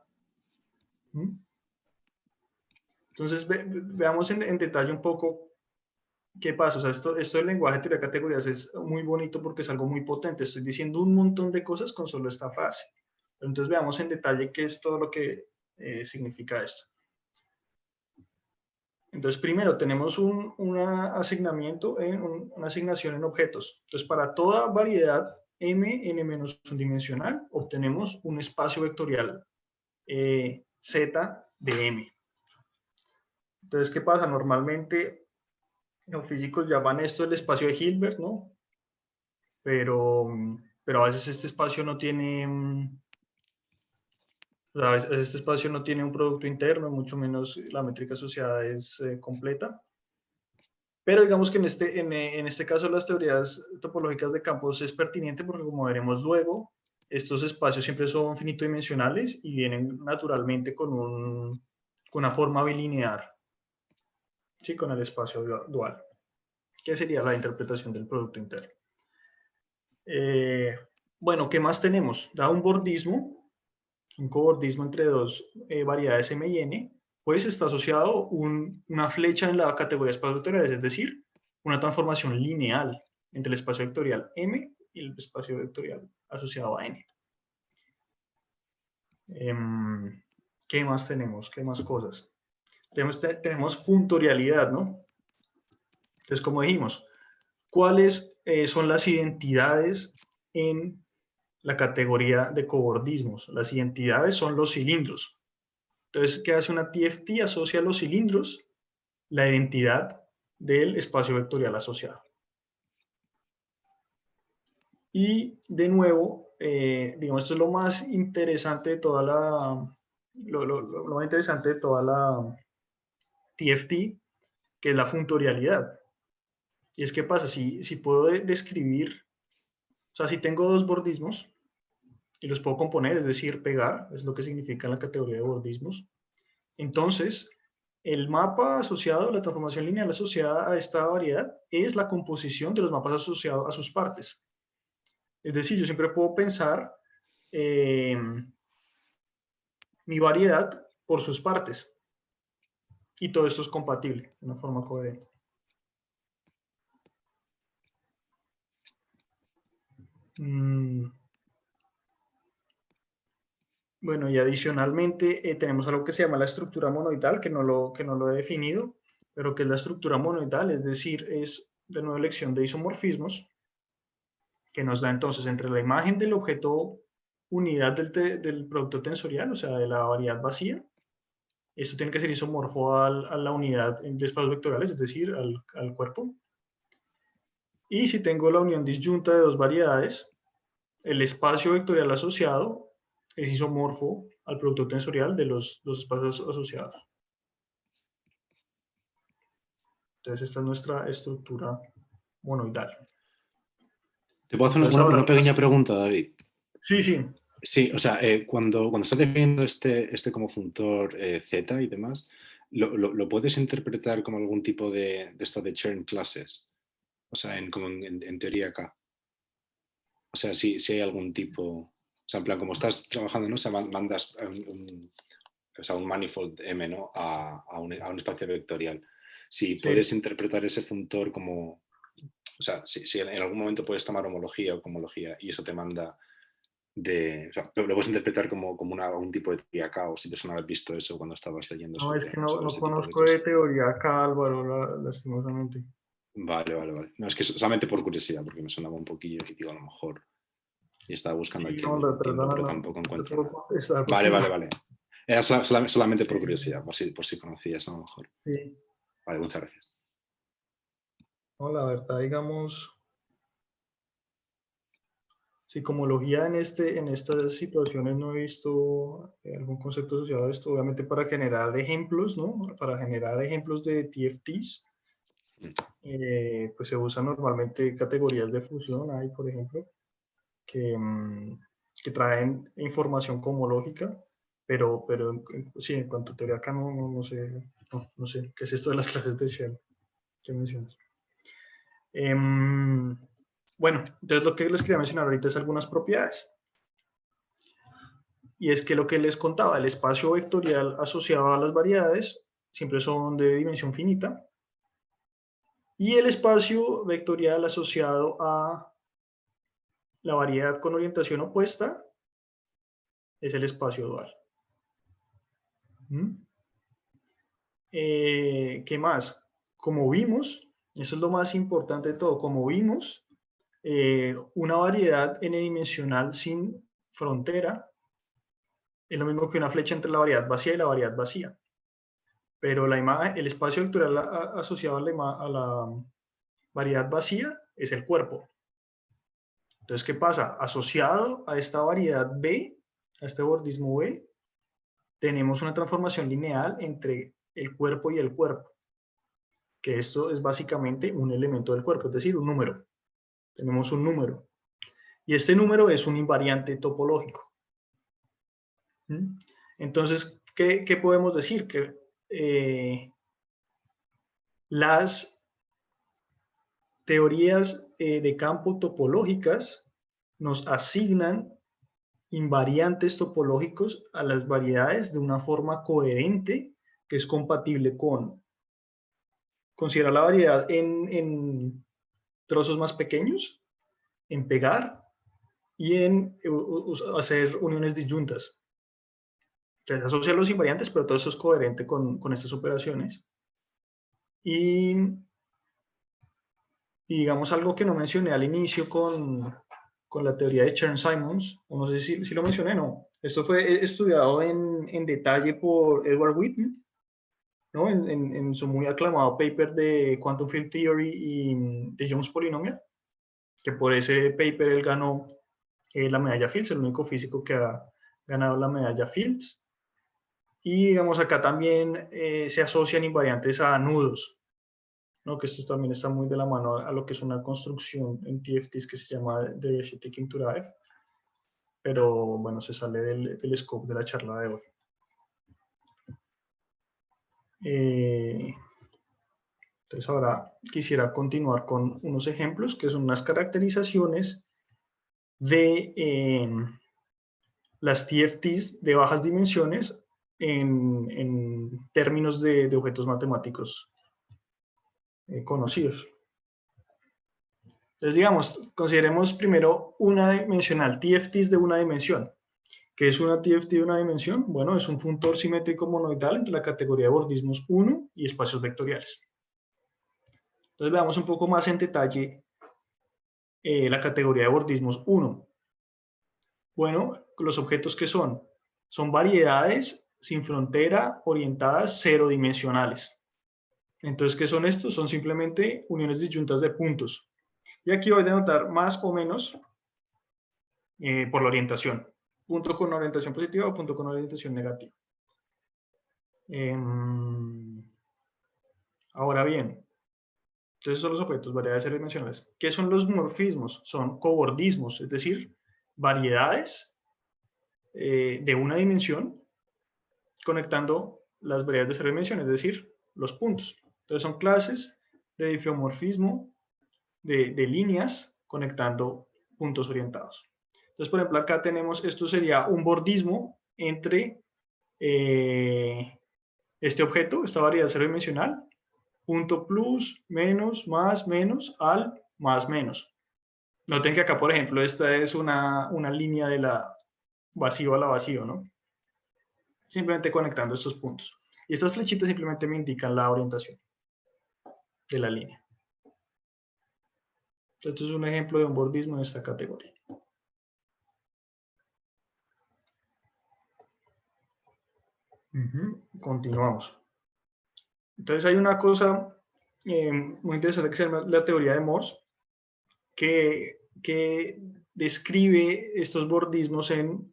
Entonces, veamos en detalle un poco qué pasa. O sea, esto del lenguaje de teoría de categorías es muy bonito porque es algo muy potente. Estoy diciendo un montón de cosas con solo esta frase. Entonces, veamos en detalle qué es todo lo que significa esto. Entonces, primero tenemos una asignación en objetos. Entonces, para toda variedad m n-1 dimensional, obtenemos un espacio vectorial z de m. Entonces, ¿qué pasa? Normalmente los físicos llaman esto el espacio de Hilbert, ¿no? Pero a veces este espacio no tiene... a veces este espacio no tiene un producto interno, mucho menos la métrica asociada es completa. Pero digamos que en este caso las teorías topológicas de campos es pertinente porque, como veremos luego, estos espacios siempre son finito-dimensionales y vienen naturalmente con una forma bilinear, ¿sí? Con el espacio dual, que sería la interpretación del producto interno. Bueno, ¿qué más tenemos? Da un bordismo, un cobordismo entre dos variedades m y n, pues está asociado una flecha en la categoría de espacios vectoriales, es decir, una transformación lineal entre el espacio vectorial M y el espacio vectorial asociado a N. ¿Qué más tenemos? ¿Qué más cosas? Tenemos funtorialidad, ¿no? Entonces, como dijimos, ¿cuáles son las identidades en la categoría de cobordismos? Las identidades son los cilindros. Entonces, ¿qué hace una TFT? Asocia a los cilindros la identidad del espacio vectorial asociado. Y de nuevo, digamos, esto es lo más interesante de toda lo más interesante de toda la TFT, que es la funtorialidad. Y es que pasa, si puedo describir, o sea, si tengo dos bordismos y los puedo componer, es decir, pegar, es lo que significa la categoría de bordismos, entonces el mapa asociado, la transformación lineal asociada a esta variedad es la composición de los mapas asociados a sus partes. Es decir, yo siempre puedo pensar mi variedad por sus partes. Y todo esto es compatible de una forma coherente. Bueno, y adicionalmente tenemos algo que se llama la estructura monoidal, que no lo he definido, pero que es la estructura monoidal, es decir, es de nuevo elección de isomorfismos, que nos da entonces entre la imagen del objeto unidad del producto tensorial, o sea, de la variedad vacía. Esto tiene que ser isomorfo a la unidad de espacios vectoriales, es decir, al cuerpo. Y si tengo la unión disyunta de dos variedades, el espacio vectorial asociado es isomorfo al producto tensorial de los espacios asociados. Entonces, esta es nuestra estructura monoidal. ¿Te puedo hacer Entonces, ahora, una pequeña pregunta, David? Sí, sí. Sí, o sea, cuando estás definiendo este como funtor Z y demás, ¿lo puedes interpretar como algún tipo de esto de churn classes? O sea, como en teoría acá. O sea, si hay algún tipo, o sea, en plan, como estás trabajando, ¿no? O sea, mandas un manifold M, ¿no? a un espacio vectorial. Si puedes interpretar ese funtor como, o sea, si en algún momento puedes tomar homología o cohomología y eso te manda o sea, lo puedes interpretar como un tipo de teoría K, o si te suena haber visto eso cuando estabas leyendo No, es sobre que no ese tipo de conozco de cosas. teoría acá, Álvaro, lastimosamente. Vale. No, es que solamente por curiosidad, porque me sonaba un poquillo y digo, a lo mejor. Y estaba buscando Sí, aquí no, algún tiempo, perdona, pero no tampoco te encuentro puedo nada. contestar. Vale. Era solamente por curiosidad, por si conocías a lo mejor. Sí. Vale, muchas gracias. No, la verdad, digamos, psicomología en estas situaciones no he visto algún concepto asociado a esto, obviamente para generar ejemplos, ¿no? Para generar ejemplos de TFTs, pues se usan normalmente categorías de fusión, hay por ejemplo, que traen información cohomológica, pero sí, en cuanto a teoría acá no sé, ¿qué es esto de las clases de Shell que mencionas? Bueno, entonces lo que les quería mencionar ahorita es algunas propiedades. Y es que lo que les contaba, el espacio vectorial asociado a las variedades siempre son de dimensión finita. Y el espacio vectorial asociado a la variedad con orientación opuesta es el espacio dual. ¿Qué más? Como vimos, eso es lo más importante de todo, como vimos, una variedad n-dimensional sin frontera es lo mismo que una flecha entre la variedad vacía y la variedad vacía. Pero la imagen, el espacio vectorial asociado a la variedad vacía es el cuerpo. Entonces, ¿qué pasa? Asociado a esta variedad B, a este bordismo B, tenemos una transformación lineal entre el cuerpo y el cuerpo. Que esto es básicamente un elemento del cuerpo, es decir, un número. Tenemos un número. Y este número es un invariante topológico. Entonces, ¿qué podemos decir? Que las teorías de campo topológicas nos asignan invariantes topológicos a las variedades de una forma coherente que es compatible con considerar la variedad en trozos más pequeños, en pegar y en hacer uniones disyuntas. Entonces asocia los invariantes, pero todo eso es coherente con estas operaciones. Y digamos algo que no mencioné al inicio con la teoría de Chern-Simons, o no sé si lo mencioné, no. Esto fue estudiado en detalle por Edward Whitman, ¿no? En su muy aclamado paper de Quantum Field Theory y de Jones Polynomial, que por ese paper él ganó la medalla Fields, el único físico que ha ganado la medalla Fields. Y digamos acá también se asocian invariantes a nudos, ¿no? Que esto también está muy de la mano a lo que es una construcción en TFTs que se llama Deviation Taking to Drive. Pero bueno, se sale del scope de la charla de hoy. Entonces ahora quisiera continuar con unos ejemplos que son unas caracterizaciones de las TFTs de bajas dimensiones en términos de objetos matemáticos conocidos. Entonces, digamos, consideremos primero una dimensional, TFTs de una dimensión. ¿Qué es una TFT de una dimensión? Bueno, es un funtor simétrico monoidal entre la categoría de bordismos 1 y espacios vectoriales. Entonces, veamos un poco más en detalle la categoría de bordismos 1. Bueno, los objetos que son variedades sin frontera orientadas cero dimensionales. Entonces, ¿qué son estos? Son simplemente uniones disyuntas de puntos. Y aquí voy a denotar más o menos por la orientación. Punto con orientación positiva o punto con orientación negativa. Ahora bien, entonces son los objetos, variedades cero dimensionales. ¿Qué son los morfismos? Son cobordismos, es decir, variedades de una dimensión conectando las variedades de cero dimensiones, es decir, los puntos. Entonces son clases de difeomorfismo de líneas conectando puntos orientados. Entonces, por ejemplo, acá tenemos, esto sería un bordismo entre este objeto, esta variedad cero dimensional, punto plus, menos, más, menos, al, más, menos. Noten que acá, por ejemplo, esta es una línea de la vacío a la vacío, ¿no? Simplemente conectando estos puntos. Y estas flechitas simplemente me indican la orientación de la línea. Esto es un ejemplo de un bordismo en esta categoría. Continuamos. Entonces hay una cosa muy interesante que se llama la teoría de Morse, que describe estos bordismos en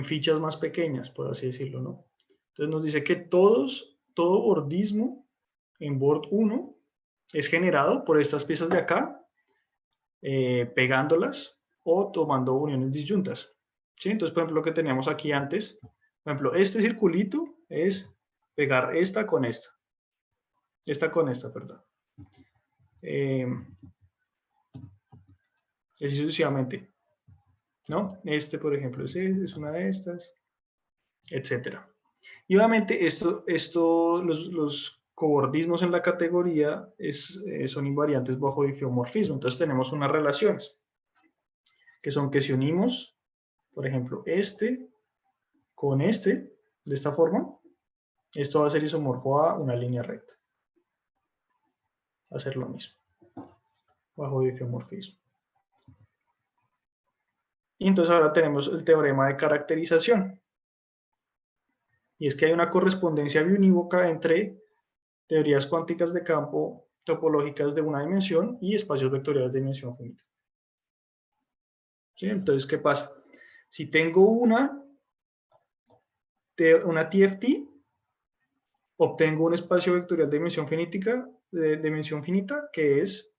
fichas más pequeñas, por así decirlo, ¿no? Entonces nos dice que todo bordismo en board 1 es generado por estas piezas de acá, pegándolas o tomando uniones disyuntas. ¿Sí? Entonces, por ejemplo, lo que teníamos aquí antes, por ejemplo, este circulito es pegar esta con esta. Esta con esta, perdón. Así sucesivamente. ¿No? Este, por ejemplo, es una de estas, etcétera. Y obviamente los cobordismos en la categoría son invariantes bajo difeomorfismo. Entonces tenemos unas relaciones, que son que si unimos, por ejemplo, este con este, de esta forma, esto va a ser isomorfo a una línea recta. Va a ser lo mismo, bajo difeomorfismo. Y entonces ahora tenemos el teorema de caracterización. Y es que hay una correspondencia biunívoca entre teorías cuánticas de campo topológicas de una dimensión y espacios vectoriales de dimensión finita. ¿Sí? Entonces, ¿qué pasa? Si tengo una TFT, obtengo un espacio vectorial de dimensión finita, que es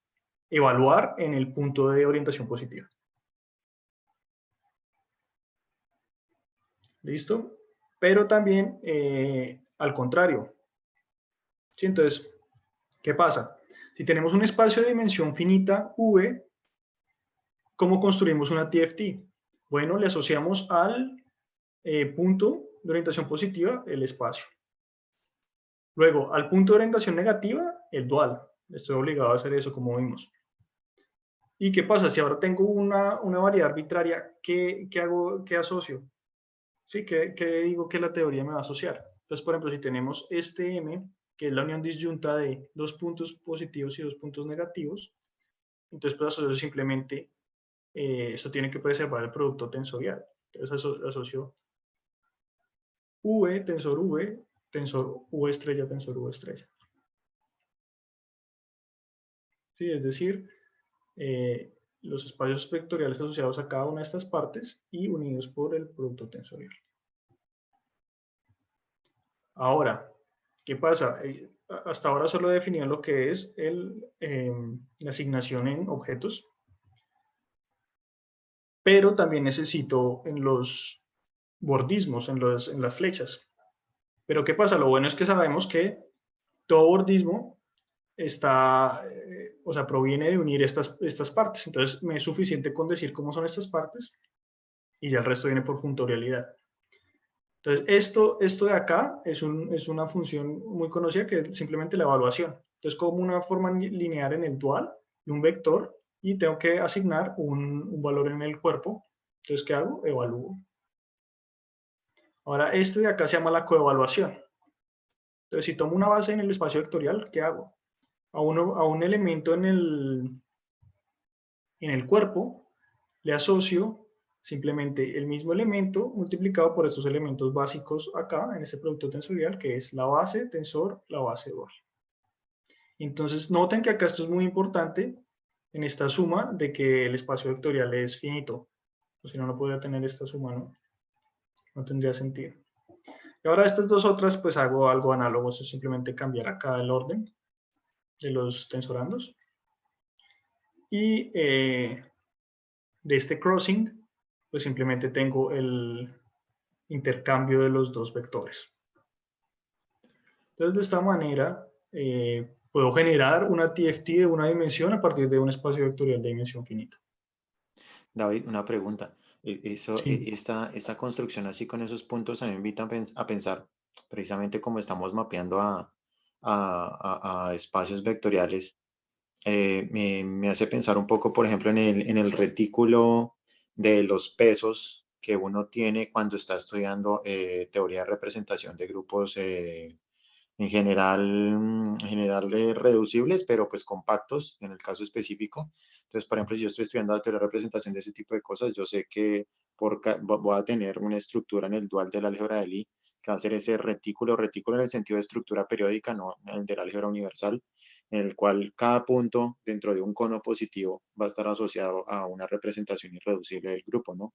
evaluar en el punto de orientación positiva. ¿Listo? Pero también al contrario. ¿Sí? Entonces, ¿qué pasa? Si tenemos un espacio de dimensión finita V, ¿cómo construimos una TFT? Bueno, le asociamos al punto de orientación positiva el espacio. Luego, al punto de orientación negativa, el dual. Estoy obligado a hacer eso, como vimos. ¿Y qué pasa? Si ahora tengo una variedad arbitraria, ¿qué hago? ¿Qué asocio? ¿Sí? ¿Qué digo que la teoría me va a asociar? Entonces, por ejemplo, si tenemos este M, que es la unión disyunta de dos puntos positivos y dos puntos negativos, entonces pues asocio simplemente, esto tiene que preservar el producto tensorial. Entonces asocio V, tensor V estrella, tensor V estrella. ¿Sí? Es decir, los espacios vectoriales asociados a cada una de estas partes y unidos por el producto tensorial. Ahora, ¿qué pasa? Hasta ahora solo he definido lo que es la asignación en objetos, pero también necesito en los bordismos, en las flechas. Pero ¿qué pasa? Lo bueno es que sabemos que todo bordismo está, o sea, proviene de unir estas partes. Entonces, me es suficiente con decir cómo son estas partes y ya el resto viene por funtorialidad. Entonces, esto de acá es una función muy conocida que es simplemente la evaluación. Entonces, como una forma lineal en el dual y un vector, y tengo que asignar un valor en el cuerpo. Entonces, ¿qué hago? Evalúo. Ahora, este de acá se llama la coevaluación. Entonces, si tomo una base en el espacio vectorial, ¿qué hago? A un elemento en el cuerpo le asocio simplemente el mismo elemento multiplicado por estos elementos básicos acá en este producto tensorial, que es la base tensor, la base dual. Entonces, noten que acá esto es muy importante en esta suma de que el espacio vectorial es finito. O si no, no podría tener esta suma, ¿no? No tendría sentido. Y ahora estas dos otras, pues hago algo análogo, es simplemente cambiar acá el orden de los tensorandos. Y de este crossing, pues simplemente tengo el intercambio de los dos vectores. Entonces, de esta manera, puedo generar una TFT de una dimensión a partir de un espacio vectorial de dimensión finita. David, una pregunta. Sí. Esta construcción así con esos puntos a mí me invita a pensar, precisamente como estamos mapeando a espacios vectoriales, me hace pensar un poco, por ejemplo, en el retículo de los pesos que uno tiene cuando está estudiando teoría de representación de grupos en general reducibles, pero pues compactos en el caso específico. Entonces, por ejemplo, si yo estoy estudiando la teoría de representación de ese tipo de cosas, yo sé que voy a tener una estructura en el dual del álgebra de Lie, que va a ser ese retículo en el sentido de estructura periódica, no en el del álgebra universal, en el cual cada punto dentro de un cono positivo va a estar asociado a una representación irreducible del grupo, ¿no?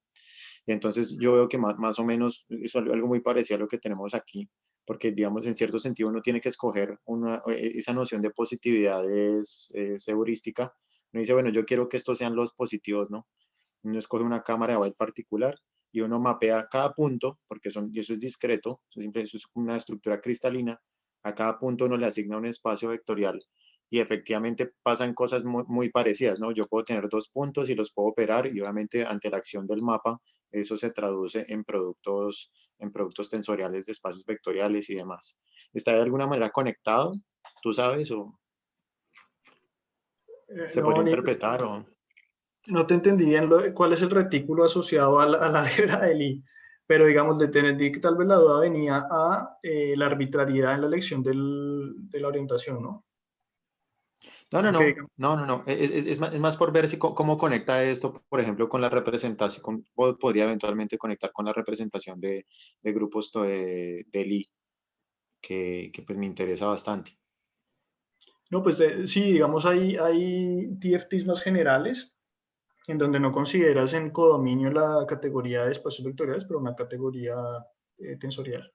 Y entonces yo veo que más o menos es algo muy parecido a lo que tenemos aquí, porque digamos en cierto sentido uno tiene que escoger esa noción de positividad es heurística. Uno dice, bueno, yo quiero que estos sean los positivos, ¿no? Uno escoge una cámara de Weyl particular y uno mapea cada punto, porque y eso es discreto, eso es una estructura cristalina, a cada punto uno le asigna un espacio vectorial y efectivamente pasan cosas muy parecidas, ¿no? Yo puedo tener dos puntos y los puedo operar y obviamente ante la acción del mapa eso se traduce en productos tensoriales de espacios vectoriales y demás. ¿Está de alguna manera conectado? ¿Tú sabes? ¿O se No, podría Nico, interpretar? ¿O? no te entendí bien cuál es el retículo asociado a la álgebra de Lie, pero digamos, te entendí que tal vez la duda venía a la arbitrariedad en la elección de la orientación, ¿no? Porque, digamos, No. Es más por ver si cómo conecta esto, por ejemplo, con la representación, podría eventualmente conectar con la representación de grupos de Lie, que pues me interesa bastante. no, pues sí, digamos, hay TFTs más generales en donde no consideras en codominio la categoría de espacios vectoriales, pero una categoría tensorial.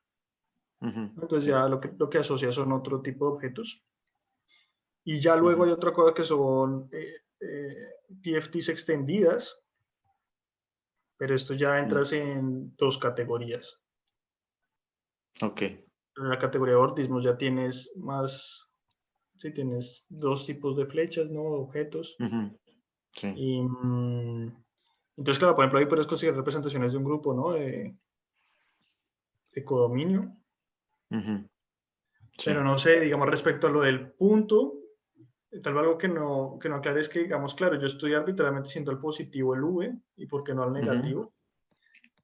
Entonces Sí. ya lo que asocias son otro tipo de objetos. Y ya luego hay otra cosa que son TFTs extendidas, pero esto ya entras en dos categorías. Ok. En la categoría de bordismo ya tienes más, sí, tienes dos tipos de flechas, ¿no? Objetos. Sí. Y, entonces, claro, por ejemplo, ahí puedes conseguir representaciones de un grupo, ¿no? De codominio. Pero Sí. no sé, digamos, respecto a lo del punto, tal vez algo que no aclare es que, digamos, claro, yo estoy arbitrariamente siendo el positivo el V y por qué no el negativo.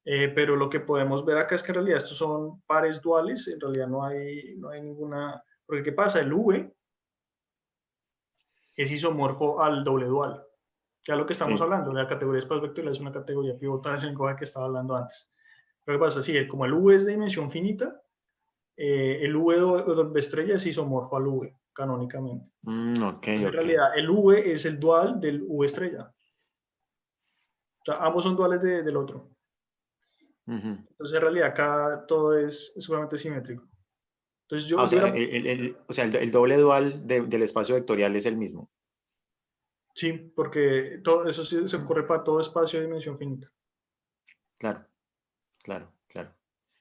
Pero lo que podemos ver acá es que en realidad estos son pares duales, en realidad no hay ninguna, porque ¿qué pasa? El V es isomorfo al doble dual, que es lo que estamos Sí. hablando, la categoría de espacios vectoriales es una categoría pivotal, es el lenguaje que estaba hablando antes. Pero ¿qué pasa? Sí, como el V es de dimensión finita, el V doble estrella es isomorfo al V. canónicamente. Ok, En ok. realidad, el V es el dual del V estrella. O sea, ambos son duales del otro. Ujú. Entonces, en realidad, acá todo es sumamente simétrico. Entonces, Ah, yo o sea, hubiera... el doble dual del espacio vectorial es el mismo. Sí, porque todo eso sí se ocurre para todo espacio de dimensión finita. Claro, claro, claro.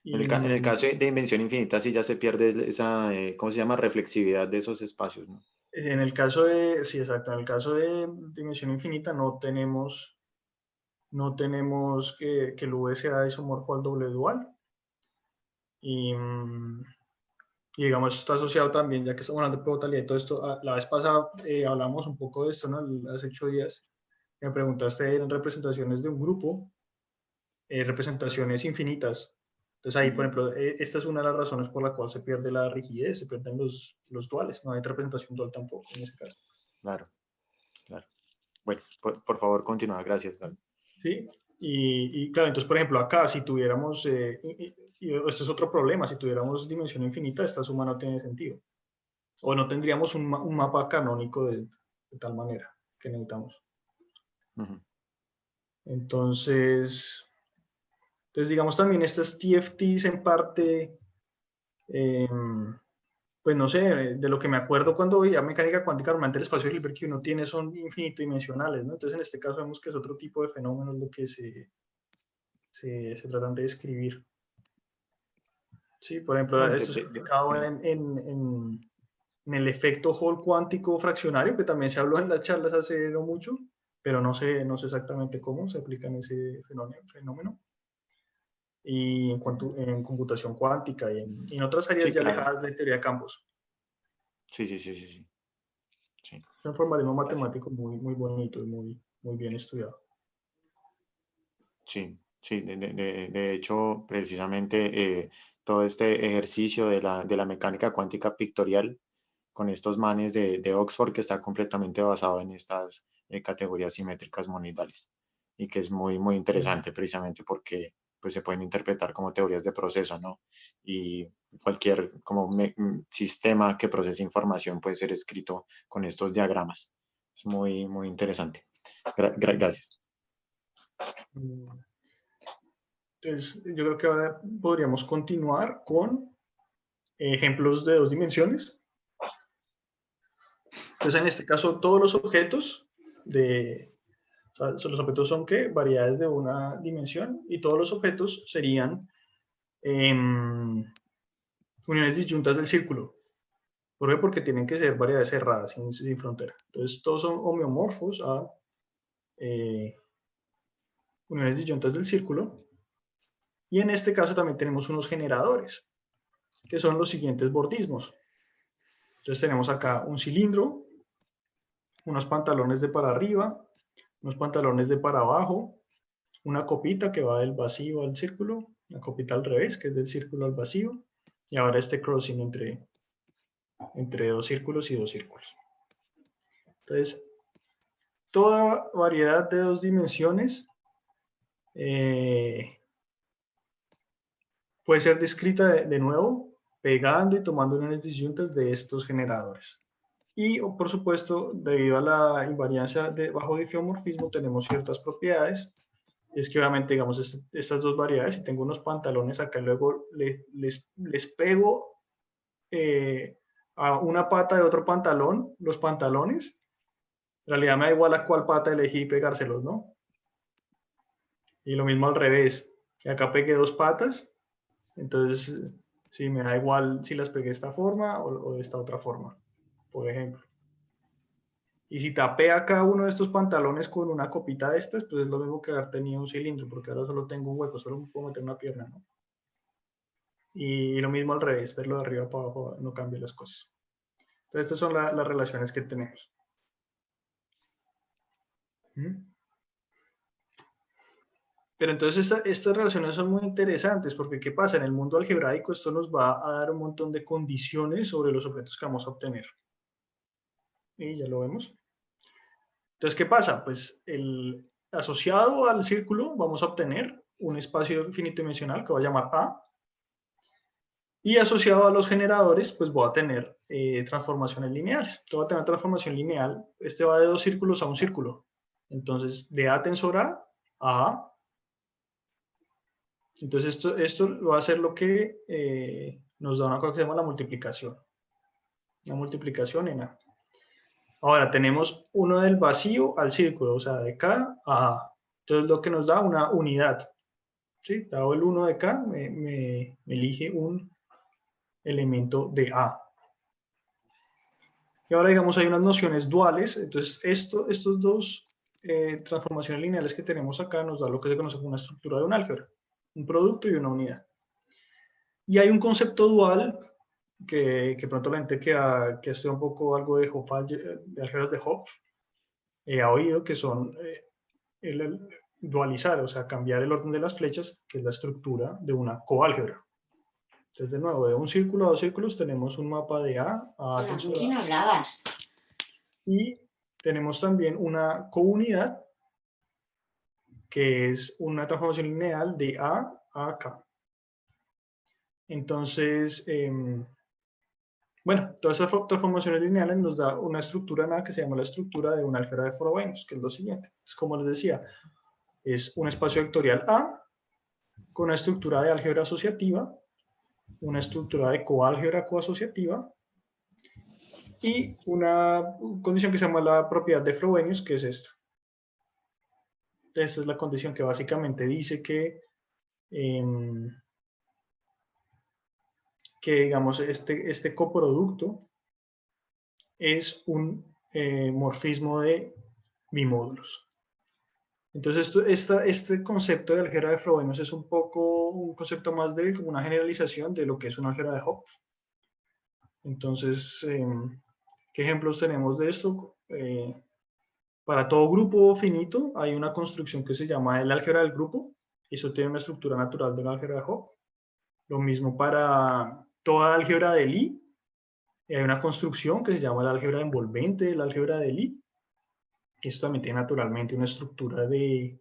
En Y el caso de dimensión infinita sí ya se pierde esa, ¿cómo se llama? Reflexividad de esos espacios, ¿no? en el caso de, sí, exacto, en el caso de dimensión infinita no tenemos que el V sea isomorfo al doble dual. Y, y digamos, está asociado también, ya que estamos hablando de totalidad y todo esto, la vez pasada hablamos un poco de esto, ¿no? Hace 8 días, me preguntaste en representaciones de un grupo, representaciones infinitas. Entonces ahí, por ejemplo, esta es una de las razones por la cual se pierde la rigidez, se pierden los duales, no hay representación dual tampoco en ese caso. Claro, claro. Bueno, por favor, continúa. Gracias, David. ¿Sí? Y claro, entonces, por ejemplo, acá, si tuviéramos, y este es otro problema, si tuviéramos dimensión infinita, esta suma no tiene sentido. O no tendríamos un mapa canónico de tal manera que necesitamos. Ujú. Entonces, digamos también estas TFTs en parte, pues no sé, de lo que me acuerdo cuando veía mecánica cuántica, normalmente el espacio de Hilbert que uno tiene son infinito dimensionales, ¿no? Entonces en este caso vemos que es otro tipo de fenómenos lo que se tratan de describir. Sí, por ejemplo, esto se ha aplicado en el efecto Hall cuántico fraccionario, que también se habló en las charlas hace no mucho, pero no sé exactamente cómo se aplica en ese fenómeno. Y en computación cuántica y en otras áreas Sí, ya claro. alejadas de teoría de campos. Sí, sí, sí, sí, sí. Sí. Es un formalismo Así. matemático muy bonito y muy bien estudiado. Sí, sí, de hecho, precisamente todo este ejercicio de la mecánica cuántica pictorial con estos manes de Oxford que está completamente basado en estas categorías simétricas monidales y que es muy, muy interesante precisamente porque pues, se pueden interpretar como teorías de proceso, ¿no? Y cualquier como sistema que procese información puede ser escrito con estos diagramas. Es muy, muy interesante. Gracias. Entonces, yo creo que ahora podríamos continuar con ejemplos de 2 dimensiones. Entonces, en este caso, todos los objetos o sea, los objetos son ¿qué? Variedades de una dimensión y todos los objetos serían uniones disyuntas del círculo. ¿Por qué? Porque tienen que ser variedades cerradas, sin frontera. Entonces, todos son homeomorfos a uniones disyuntas del círculo. Y en este caso también tenemos unos generadores, que son los siguientes bordismos. Entonces tenemos acá un cilindro, unos pantalones de para arriba, unos pantalones de para abajo, una copita que va del vacío al círculo, una copita al revés, que es del círculo al vacío, y ahora este crossing entre dos círculos y dos círculos. Entonces, toda variedad de 2 dimensiones puede ser descrita de nuevo, pegando y tomando uniones disyuntas de estos generadores. Y, por supuesto, debido a la invariancia de bajo difiomorfismo, tenemos ciertas propiedades. Es que obviamente, digamos, estas dos variedades, si tengo unos pantalones acá, luego les pego a una pata de otro pantalón, los pantalones, en realidad me da igual a cuál pata elegí pegárselos, ¿no? Y lo mismo al revés, que acá pegué dos patas, entonces sí, me da igual si las pegué de esta forma o de esta otra forma, por ejemplo. Y si tapé a cada uno de estos pantalones con una copita de estas, pues es lo mismo que haber tenido un cilindro, porque ahora solo tengo un hueco, solo me puedo meter una pierna, ¿no? Y lo mismo al revés, verlo de arriba para abajo no cambia las cosas. Entonces, estas son las relaciones que tenemos. Pero entonces estas relaciones son muy interesantes porque ¿qué pasa? En el mundo algebraico esto nos va a dar un montón de condiciones sobre los objetos que vamos a obtener. Y ya lo vemos. Entonces, ¿qué pasa? Pues asociado al círculo vamos a obtener un espacio infinito dimensional que va a llamar A. Y asociado a los generadores, pues voy a tener transformaciones lineales. Entonces voy a tener transformación lineal. Este va de dos círculos a un círculo. Entonces, de A tensor A A. Entonces, esto va a ser lo que nos da una cosa que se llama la multiplicación. La multiplicación en A. Ahora, tenemos uno del vacío al círculo, o sea, de K a A. Entonces, lo que nos da una unidad. ¿Sí? Dado el 1 de K, me elige un elemento de A. Y ahora, digamos, hay unas nociones duales. Entonces, estos dos transformaciones lineales que tenemos acá nos da lo que se conoce como una estructura de un álgebra. Un producto y una unidad. Y hay un concepto dual que pronto la gente que ha estudiado un poco algo de Hopf, de álgebras de Hopf, ha oído que son el dualizar, o sea, cambiar el orden de las flechas, que es la estructura de una coálgebra. Entonces, de nuevo, de un círculo a dos círculos tenemos un mapa de A a Hola, ¿con quién hablabas? Y tenemos también una counidad, que es una transformación lineal de A a K. Entonces, bueno, todas esas transformaciones lineales nos da una estructura nada que se llama la estructura de un álgebra de Frobenius, que es lo siguiente. Es como les decía, es un espacio vectorial A con una estructura de álgebra asociativa, una estructura de coálgebra coasociativa y una condición que se llama la propiedad de Frobenius, que es esta. Esta es la condición que básicamente dice que digamos, este coproducto es un morfismo de bimódulos. Entonces, este concepto de álgebra de Frobenius es un poco un concepto más de como una generalización de lo que es una álgebra de Hopf. Entonces, ¿qué ejemplos tenemos de esto? Para todo grupo finito hay una construcción que se llama el álgebra del grupo. Eso tiene una estructura natural de una álgebra de Hopf. Lo mismo para toda álgebra de Lie. Hay una construcción que se llama el álgebra envolvente del álgebra de Lie. Esto también tiene naturalmente una estructura de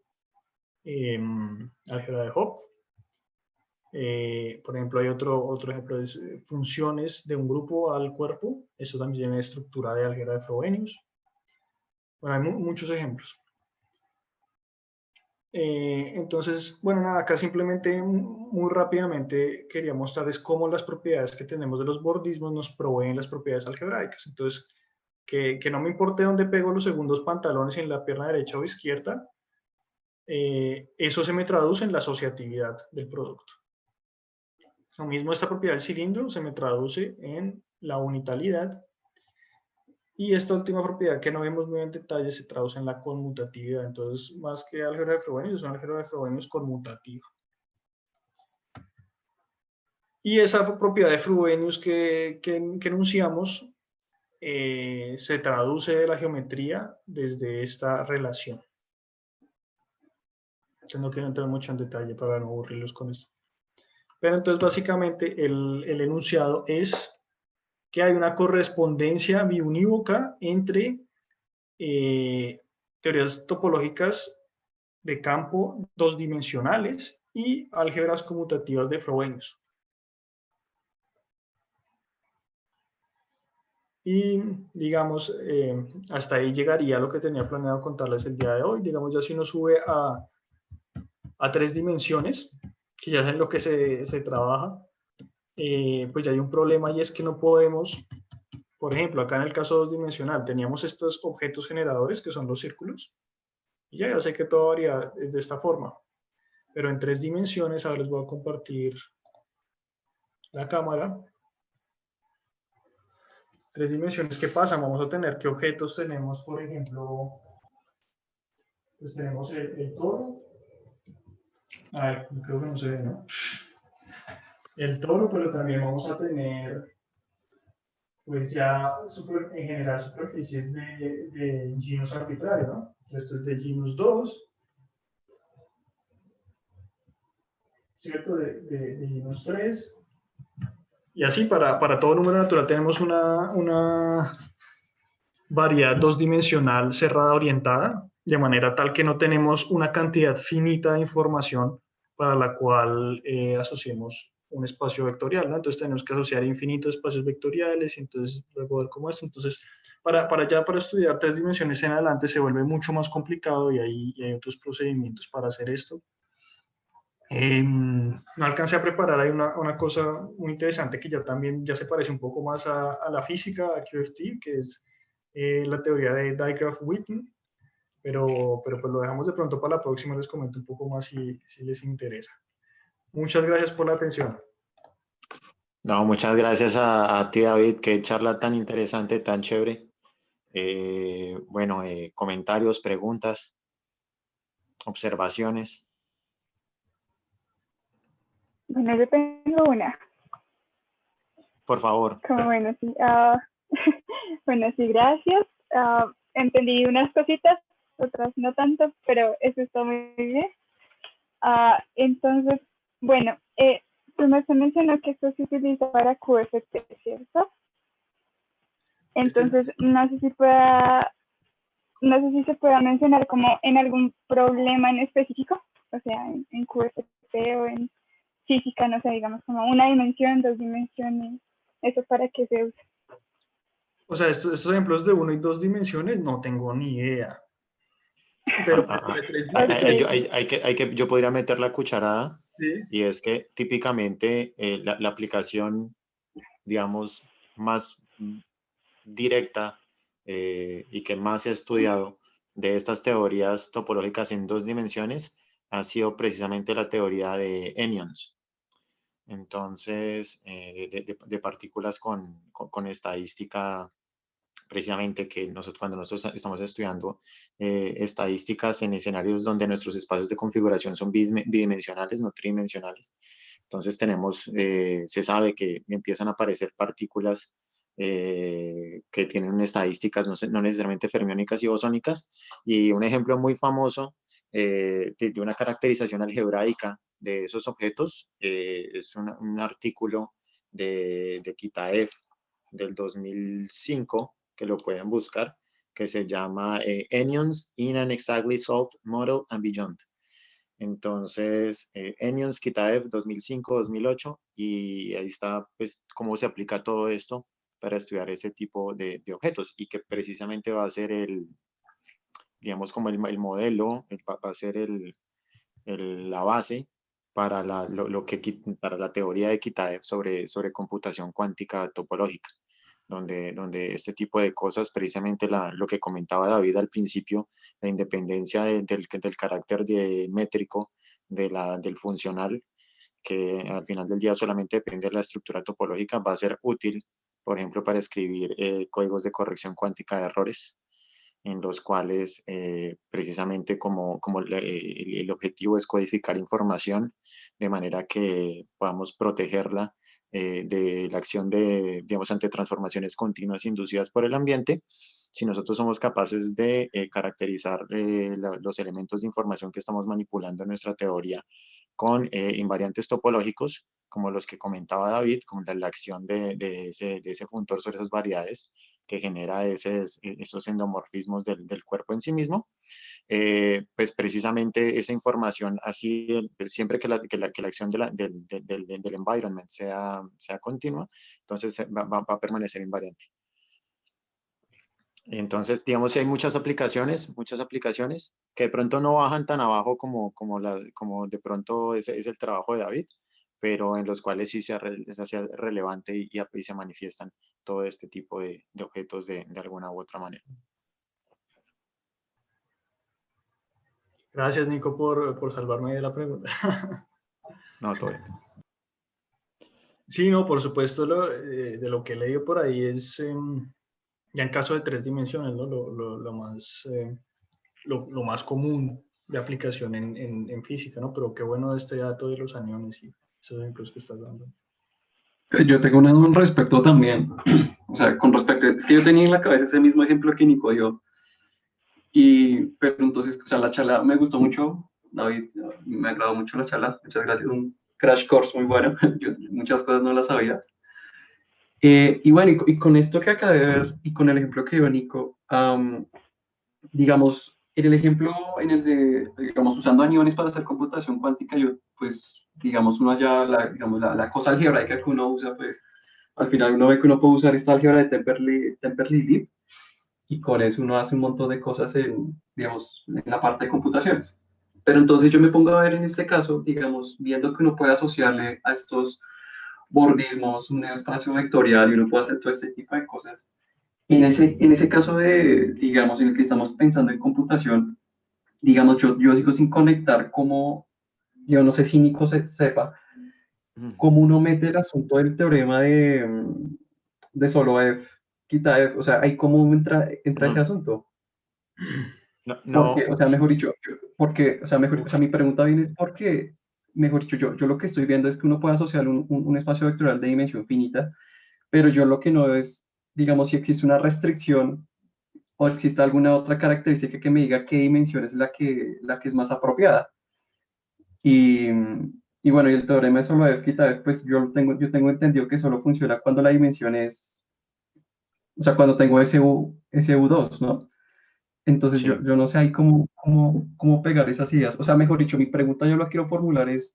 álgebra de Hopf. Por ejemplo, hay otro ejemplo de funciones de un grupo al cuerpo. Eso también tiene estructura de álgebra de Frobenius. Bueno, hay muchos ejemplos. Entonces, bueno, nada, acá simplemente muy rápidamente quería mostrarles cómo las propiedades que tenemos de los bordismos nos proveen las propiedades algebraicas. Entonces, que no me importe dónde pego los segundos pantalones, en la pierna derecha o izquierda, eso se me traduce en la asociatividad del producto. Lo mismo esta propiedad del cilindro se me traduce en la unitalidad. Y esta última propiedad que no vemos muy en detalle se traduce en la conmutatividad. Entonces, más que álgebra de Frobenius, es una álgebra de Frobenius conmutativa. Y esa propiedad de Frobenius que enunciamos se traduce de la geometría desde esta relación. Yo no quiero entrar mucho en detalle para no aburrirlos con esto. Pero entonces, básicamente, el enunciado es que hay una correspondencia biunívoca entre teorías topológicas de campo dos dimensionales y álgebras conmutativas de Frobenius. Y, digamos, hasta ahí llegaría lo que tenía planeado contarles el día de hoy. Digamos, ya si uno sube a 3 dimensiones, que ya es en lo que se trabaja, pues ya hay un problema y es que no podemos, por ejemplo, acá en el caso 2-dimensional, teníamos estos objetos generadores que son los círculos, y ya sé que todo varía de esta forma, pero en 3 dimensiones, ahora les voy a compartir la cámara. 3 dimensiones, ¿qué pasa? Vamos a tener qué objetos tenemos, por ejemplo, pues tenemos el toro. Ay, creo que no se ve, ¿no? El toro, pero también vamos a tener, pues ya en general superficies de genus arbitrario, ¿no? Esto es de genus 2, ¿cierto? De genus 3. Y así para todo número natural tenemos una variedad 2-dimensional cerrada orientada, de manera tal que no tenemos una cantidad finita de información para la cual asociemos un espacio vectorial, ¿no? Entonces tenemos que asociar infinitos espacios vectoriales y entonces luego ver cómo esto. Entonces, para estudiar 3 dimensiones en adelante se vuelve mucho más complicado y hay otros procedimientos para hacer esto. No alcancé a preparar, hay una cosa muy interesante que ya se parece un poco más a la física, a QFT, que es la teoría de Dijkgraaf-Witten, pero pues lo dejamos de pronto para la próxima, les comento un poco más si les interesa. Muchas gracias por la atención. No, muchas gracias a ti, David. Qué charla tan interesante, tan chévere. Bueno, comentarios, preguntas, observaciones. Bueno, yo tengo una. Por favor. Bueno, sí. Bueno, sí, gracias. Entendí unas cositas, otras no tanto, pero eso está muy bien. Entonces, bueno, primero se mencionó que esto se utiliza para QFT, ¿cierto? Entonces, no sé si se pueda mencionar como en algún problema en específico, o sea, en QFT o en física, no sé, digamos como una dimensión, 2 dimensiones, ¿eso para qué se usa? O sea, estos ejemplos de 1 y 2 dimensiones no tengo ni idea. Pero de 3 dimensiones. Yo podría meter la cucharada, ¿Sí? y es que típicamente la aplicación, digamos, más directa y que más se ha estudiado de estas teorías topológicas en 2 dimensiones ha sido precisamente la teoría de anyons. Entonces, de partículas con estadística, precisamente que cuando nosotros estamos estudiando estadísticas en escenarios donde nuestros espacios de configuración son bidimensionales, no tridimensionales. Entonces se sabe que empiezan a aparecer partículas que tienen estadísticas no necesariamente fermiónicas y bosónicas. Y un ejemplo muy famoso de una caracterización algebraica de esos objetos es un artículo de Kitaev del 2005, que lo pueden buscar, que se llama Anyons in an Exactly Solved Model and Beyond. Entonces, Anyons, Kitaev 2005-2008, y ahí está pues cómo se aplica todo esto para estudiar ese tipo de objetos, y que precisamente va a ser digamos, como el modelo, va a ser la base para para la teoría de Kitaev sobre computación cuántica topológica, donde este tipo de cosas, precisamente lo que comentaba David al principio, la independencia del carácter métrico del funcional, que al final del día solamente depende de la estructura topológica, va a ser útil, por ejemplo, para escribir códigos de corrección cuántica de errores, en los cuales precisamente como el objetivo es codificar información de manera que podamos protegerla de la acción digamos, ante transformaciones continuas inducidas por el ambiente. Si nosotros somos capaces de caracterizar los elementos de información que estamos manipulando en nuestra teoría con invariantes topológicos, como los que comentaba David, como la acción de ese funtor sobre esas variedades que genera esos endomorfismos del cuerpo en sí mismo, pues precisamente esa información, así siempre que la acción del environment sea continua, entonces va a permanecer invariante. Entonces, digamos, hay muchas aplicaciones que de pronto no bajan tan abajo como de pronto es el trabajo de David, pero en los cuales sí se hace relevante y se manifiestan todo este tipo de objetos de alguna u otra manera. Gracias, Nico, por salvarme de la pregunta. No, todo bien. Sí, no, por supuesto, de lo que he leído por ahí es, ya en caso de 3 dimensiones, ¿no? Lo más común de aplicación en física, ¿no? Pero qué bueno este dato de los aniones y esos ejemplos que estás dando. Yo tengo una duda al respecto también. O sea, con respecto, es que yo tenía en la cabeza ese mismo ejemplo que Nico dio. Pero entonces, o sea, la charla me gustó mucho, David, me agradó mucho la charla. Muchas gracias, un crash course muy bueno. Yo muchas cosas no las sabía. Y bueno, y con esto que acabé de ver y con el ejemplo que dio Nico, digamos, en el ejemplo en el de, digamos, usando aniones para hacer computación cuántica, yo pues digamos, uno allá, digamos, la cosa algebraica que uno usa, pues al final uno ve que uno puede usar esta álgebra de Temperley-Lib y con eso uno hace un montón de cosas en, digamos, en la parte de computación. Pero entonces yo me pongo a ver en este caso, digamos, viendo que uno puede asociarle a estos bordismos un espacio vectorial y uno puede hacer todo este tipo de cosas. En ese caso de, digamos, en el que estamos pensando en computación, digamos, yo sigo sin conectar como, yo no sé si Nico sepa, cómo uno mete el asunto del teorema de solo f, quita f, o sea, ahí cómo entra ese asunto. No, Porque, no, o sea, mejor dicho, porque, o sea, o sea, mi pregunta viene es porque, mejor dicho, yo lo que estoy viendo es que uno puede asociar un espacio vectorial de dimensión finita, pero yo lo que no veo es, digamos, si existe una restricción o existe alguna otra característica que me diga qué dimensión es la que es más apropiada. Y, y bueno, y el teorema de solo f quita f, pues yo tengo entendido que solo funciona cuando la dimensión es, o sea, cuando tengo ese U2, ¿no? Entonces sí. yo no sé ahí cómo pegar esas ideas. O sea, mejor dicho, mi pregunta yo la quiero formular es,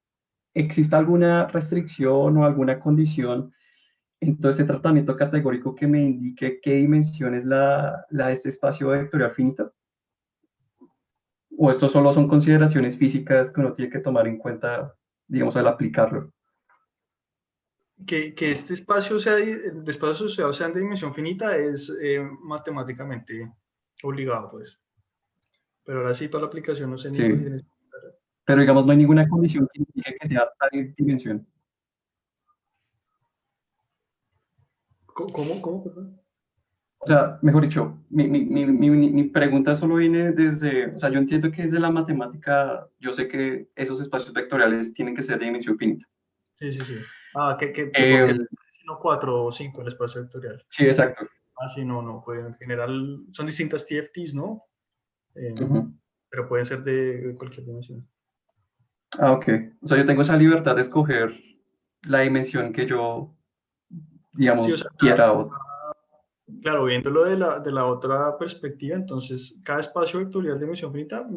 ¿existe alguna restricción o alguna condición en todo ese tratamiento categórico que me indique qué dimensión es la de este espacio vectorial finito? ¿O esto solo son consideraciones físicas que uno tiene que tomar en cuenta, digamos, al aplicarlo? Que este espacio sea, el espacio asociado sean de dimensión finita es matemáticamente obligado, pues. Pero ahora sí, para la aplicación, no sé, Nico, si Sí, tienes... pero digamos, no hay ninguna condición que indique que sea tal dimensión. ¿Cómo, perdón? O sea, mejor dicho, mi pregunta solo viene desde, o sea, yo entiendo que desde la matemática, yo sé que esos espacios vectoriales tienen que ser de dimensión finita. Sí, sí, sí. Ah, que por qué Eh, no 4 o 5 el espacio vectorial. sí, exacto. Ah, sí, no, pues en general son distintas TFTs, ¿no? Eh, Ujú. pero pueden ser de cualquier dimensión. Ah, ok. O sea, yo tengo esa libertad de escoger la dimensión que yo, Sí, o sea, digamos, quiera. claro, viéndolo de la otra perspectiva, entonces cada espacio vectorial de dimensión finita,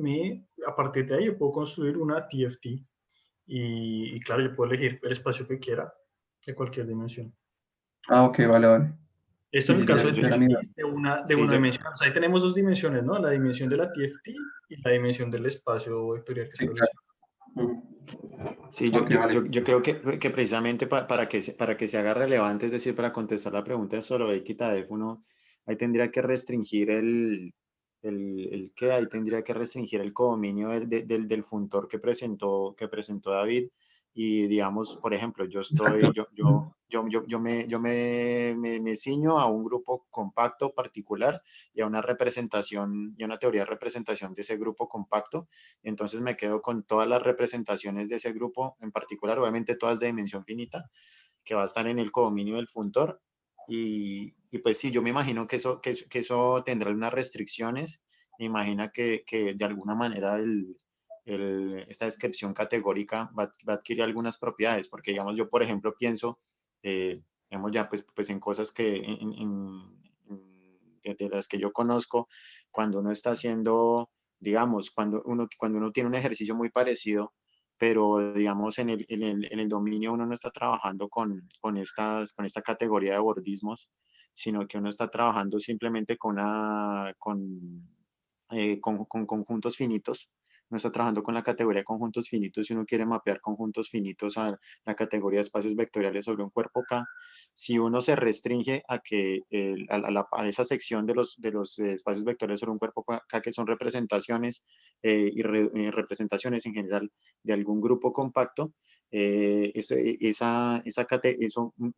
a partir de ahí yo puedo construir una TFT y claro, yo puedo elegir el espacio que quiera de cualquier dimensión. Ah, ok, vale, vale. Esto Sí, en el sí, caso de esa era mi duda. TFTs de Sí, una dimensión. O sea, ahí tenemos dos dimensiones, ¿no? La dimensión de la TFT y la dimensión del espacio vectorial que Sí, claro. establecemos. Ujú. sí, Ok, vale. yo creo que precisamente para que se haga relevante, es decir, para contestar la pregunta de solo y quita F, uno ahí tendría que restringir el que ahí tendría que restringir el codominio del funtor que presentó David. Y digamos, por ejemplo, Exacto. me ciño a un grupo compacto particular y a una representación y a una teoría de representación de ese grupo compacto. Entonces me quedo con todas las representaciones de ese grupo en particular, obviamente todas de dimensión finita, que va a estar en el codominio del funtor. Y pues sí, yo me imagino que eso tendrá unas restricciones. Me imagina que de alguna manera esta descripción categórica va a adquirir algunas propiedades, porque digamos yo, por ejemplo, pienso, digamos ya pues en cosas que de las que yo conozco, cuando uno está haciendo, digamos, cuando uno tiene un ejercicio muy parecido, pero digamos en el dominio uno no está trabajando con esta categoría de bordismos, sino que uno está trabajando simplemente con conjuntos finitos. No está trabajando con la categoría de conjuntos finitos si uno quiere mapear conjuntos finitos a la categoría de espacios vectoriales sobre un cuerpo K. Si uno se restringe a que a esa sección de los espacios vectoriales sobre un cuerpo K, que son representaciones representaciones en general de algún grupo compacto, eso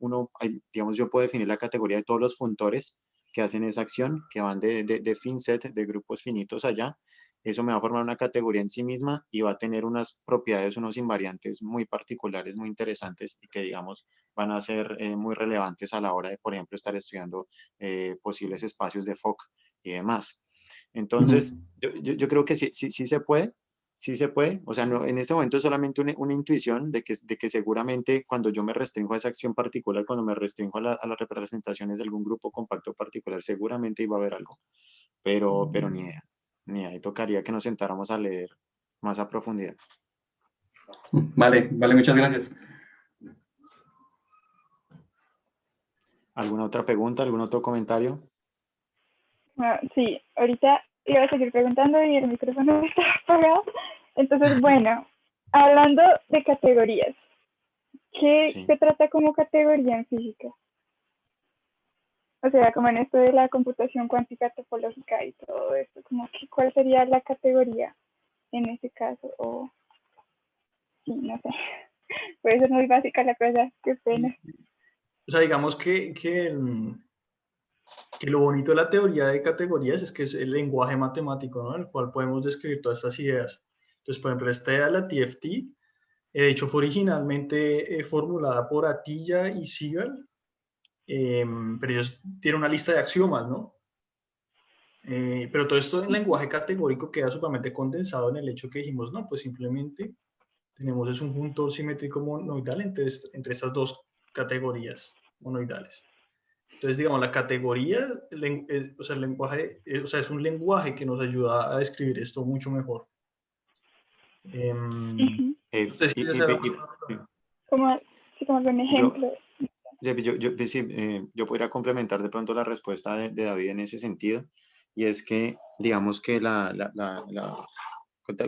uno, digamos, yo puedo definir la categoría de todos los funtores que hacen esa acción, que van de finset, de grupos finitos allá. Eso me va a formar una categoría en sí misma y va a tener unas propiedades, unos invariantes muy particulares, muy interesantes y que, digamos, van a ser muy relevantes a la hora de, por ejemplo, estar estudiando posibles espacios de Fock y demás. Ujú. Entonces, yo creo que sí se puede, sí se puede. O sea, no, en este momento es solamente una intuición de que seguramente cuando yo me restringo a esa acción particular, cuando me restringo a las representaciones de algún grupo compacto particular, seguramente iba a haber algo, pero ni idea, ni idea. Y tocaría que nos sentáramos a leer más a profundidad. Vale, vale, muchas gracias. ¿Alguna otra pregunta, algún otro comentario? Sí, ahorita iba a seguir preguntando y el micrófono estaba apagado. Entonces, bueno, hablando de categorías, ¿qué Sí. se trata como categoría en física? O sea, como en esto de la computación cuántica topológica y todo esto, como que, ¿cuál sería la categoría en ese caso? O, sí, no sé, puede ser muy básica la cosa, qué pena. O sea, digamos que lo bonito de la teoría de categorías es que es el lenguaje matemático, ¿no? En el cual podemos describir todas estas ideas. Entonces, por ejemplo, esta idea de la TFT, de hecho, fue originalmente formulada por Atiyah y Sigal, pero ellos tienen una lista de axiomas, ¿no? Pero todo esto en lenguaje categórico queda sumamente condensado en el hecho que dijimos, no, pues simplemente tenemos es un juntor simétrico monoidal entre estas dos categorías monoidales. Entonces, digamos, la categoría, o sea, el lenguaje, o sea, es un lenguaje que nos ayuda a describir esto mucho mejor. Ujú. ¿Ustedes quieren hacer alguna pregunta? Como, sí, como un Yo, ejemplo. sí, yo podría complementar de pronto la respuesta de David en ese sentido, y es que, digamos que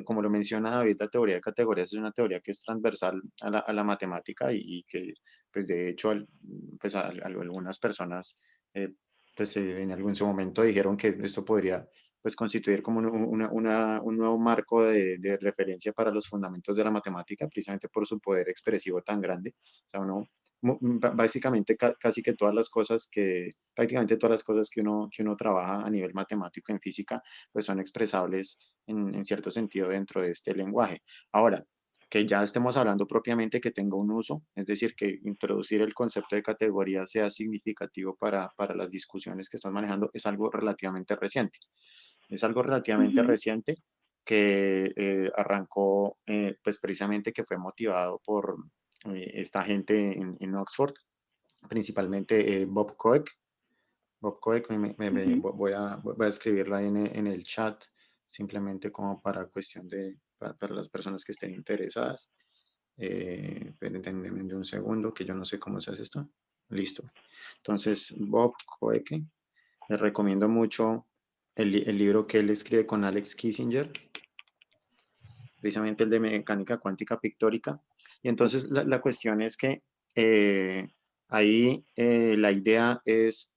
como lo menciona David, la teoría de categorías es una teoría que es transversal a la matemática y que, pues de hecho, pues algunas personas, pues en algún su momento dijeron que esto podría, pues constituir como un nuevo marco de referencia para los fundamentos de la matemática, precisamente por su poder expresivo tan grande. O sea, básicamente casi que todas las cosas prácticamente todas las cosas que uno trabaja a nivel matemático en física, pues son expresables en cierto sentido dentro de este lenguaje. Ahora, que ya estemos hablando propiamente que tenga un uso, es decir, que introducir el concepto de categoría sea significativo para las discusiones que están manejando, es algo relativamente reciente. Es algo relativamente Ujú. reciente que arrancó, pues precisamente que fue motivado por esta gente en Oxford, principalmente Bob Coek. Bob Coek, Ujú. voy a escribirlo ahí en el chat, simplemente como para cuestión para las personas que estén interesadas. Denme un segundo, que yo no sé cómo se hace esto. Listo. Entonces, Bob Coek, les recomiendo mucho el libro que él escribe con Alex Kissinger, precisamente el de mecánica cuántica pictórica. Y entonces la cuestión es que ahí la idea es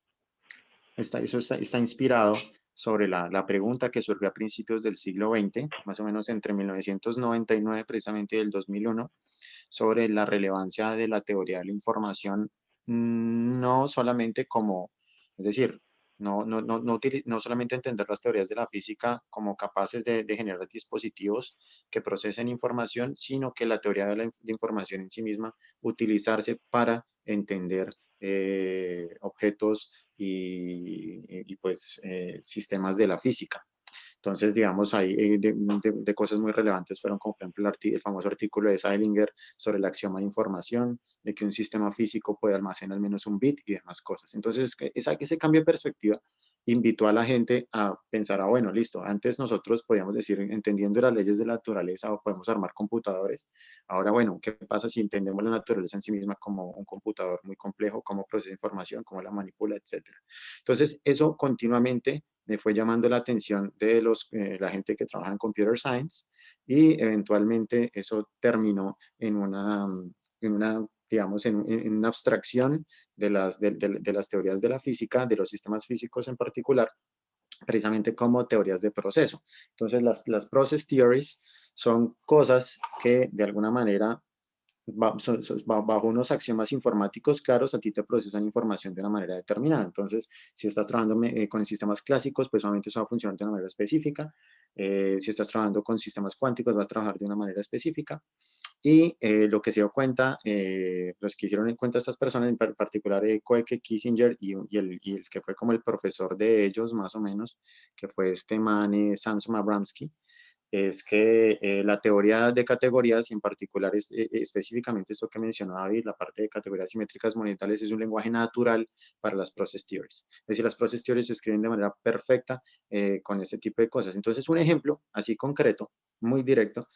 está inspirado sobre la pregunta que surgió a principios del siglo XX, más o menos entre 1999 precisamente y el 2001, sobre la relevancia de la teoría de la información, no solamente como, es decir, no solamente entender las teorías de la física como capaces de generar dispositivos que procesen información, sino que la teoría de información en sí misma utilizarse para entender objetos pues sistemas de la física. Entonces, digamos, ahí de cosas muy relevantes fueron, como por ejemplo, el famoso artículo de Seilinger sobre el axioma de información, de que un sistema físico puede almacenar al menos un bit y demás cosas. Entonces, ese cambio de perspectiva invitó a la gente a pensar, bueno, listo, antes nosotros podíamos decir, entendiendo las leyes de la naturaleza, o podemos armar computadores. Ahora, bueno, ¿qué pasa si entendemos la naturaleza en sí misma como un computador muy complejo, cómo procesa información, cómo la manipula, etcétera? Entonces, eso continuamente me fue llamando la atención de la gente que trabaja en Computer Science, y eventualmente eso terminó digamos, en una abstracción de las teorías de la física, de los sistemas físicos en particular, precisamente como teorías de proceso. Entonces, las process theories son cosas que de alguna manera bajo unos axiomas informáticos claros, a ti te procesan información de una manera determinada. Entonces, si estás trabajando con sistemas clásicos, pues obviamente eso va a funcionar de una manera específica. Si estás trabajando con sistemas cuánticos, vas a trabajar de una manera específica. Y lo que se dio cuenta, los que hicieron en cuenta estas personas, en particular Koeke, Kissinger y el que fue como el profesor de ellos, más o menos, que fue este man, Samson Abramsky, es que la teoría de categorías, y en particular específicamente esto que mencionaba David, la parte de categorías simétricas monetales, es un lenguaje natural para las process theories. Es decir, las process theories se escriben de manera perfecta con este tipo de cosas. Entonces, un ejemplo así concreto, muy directo,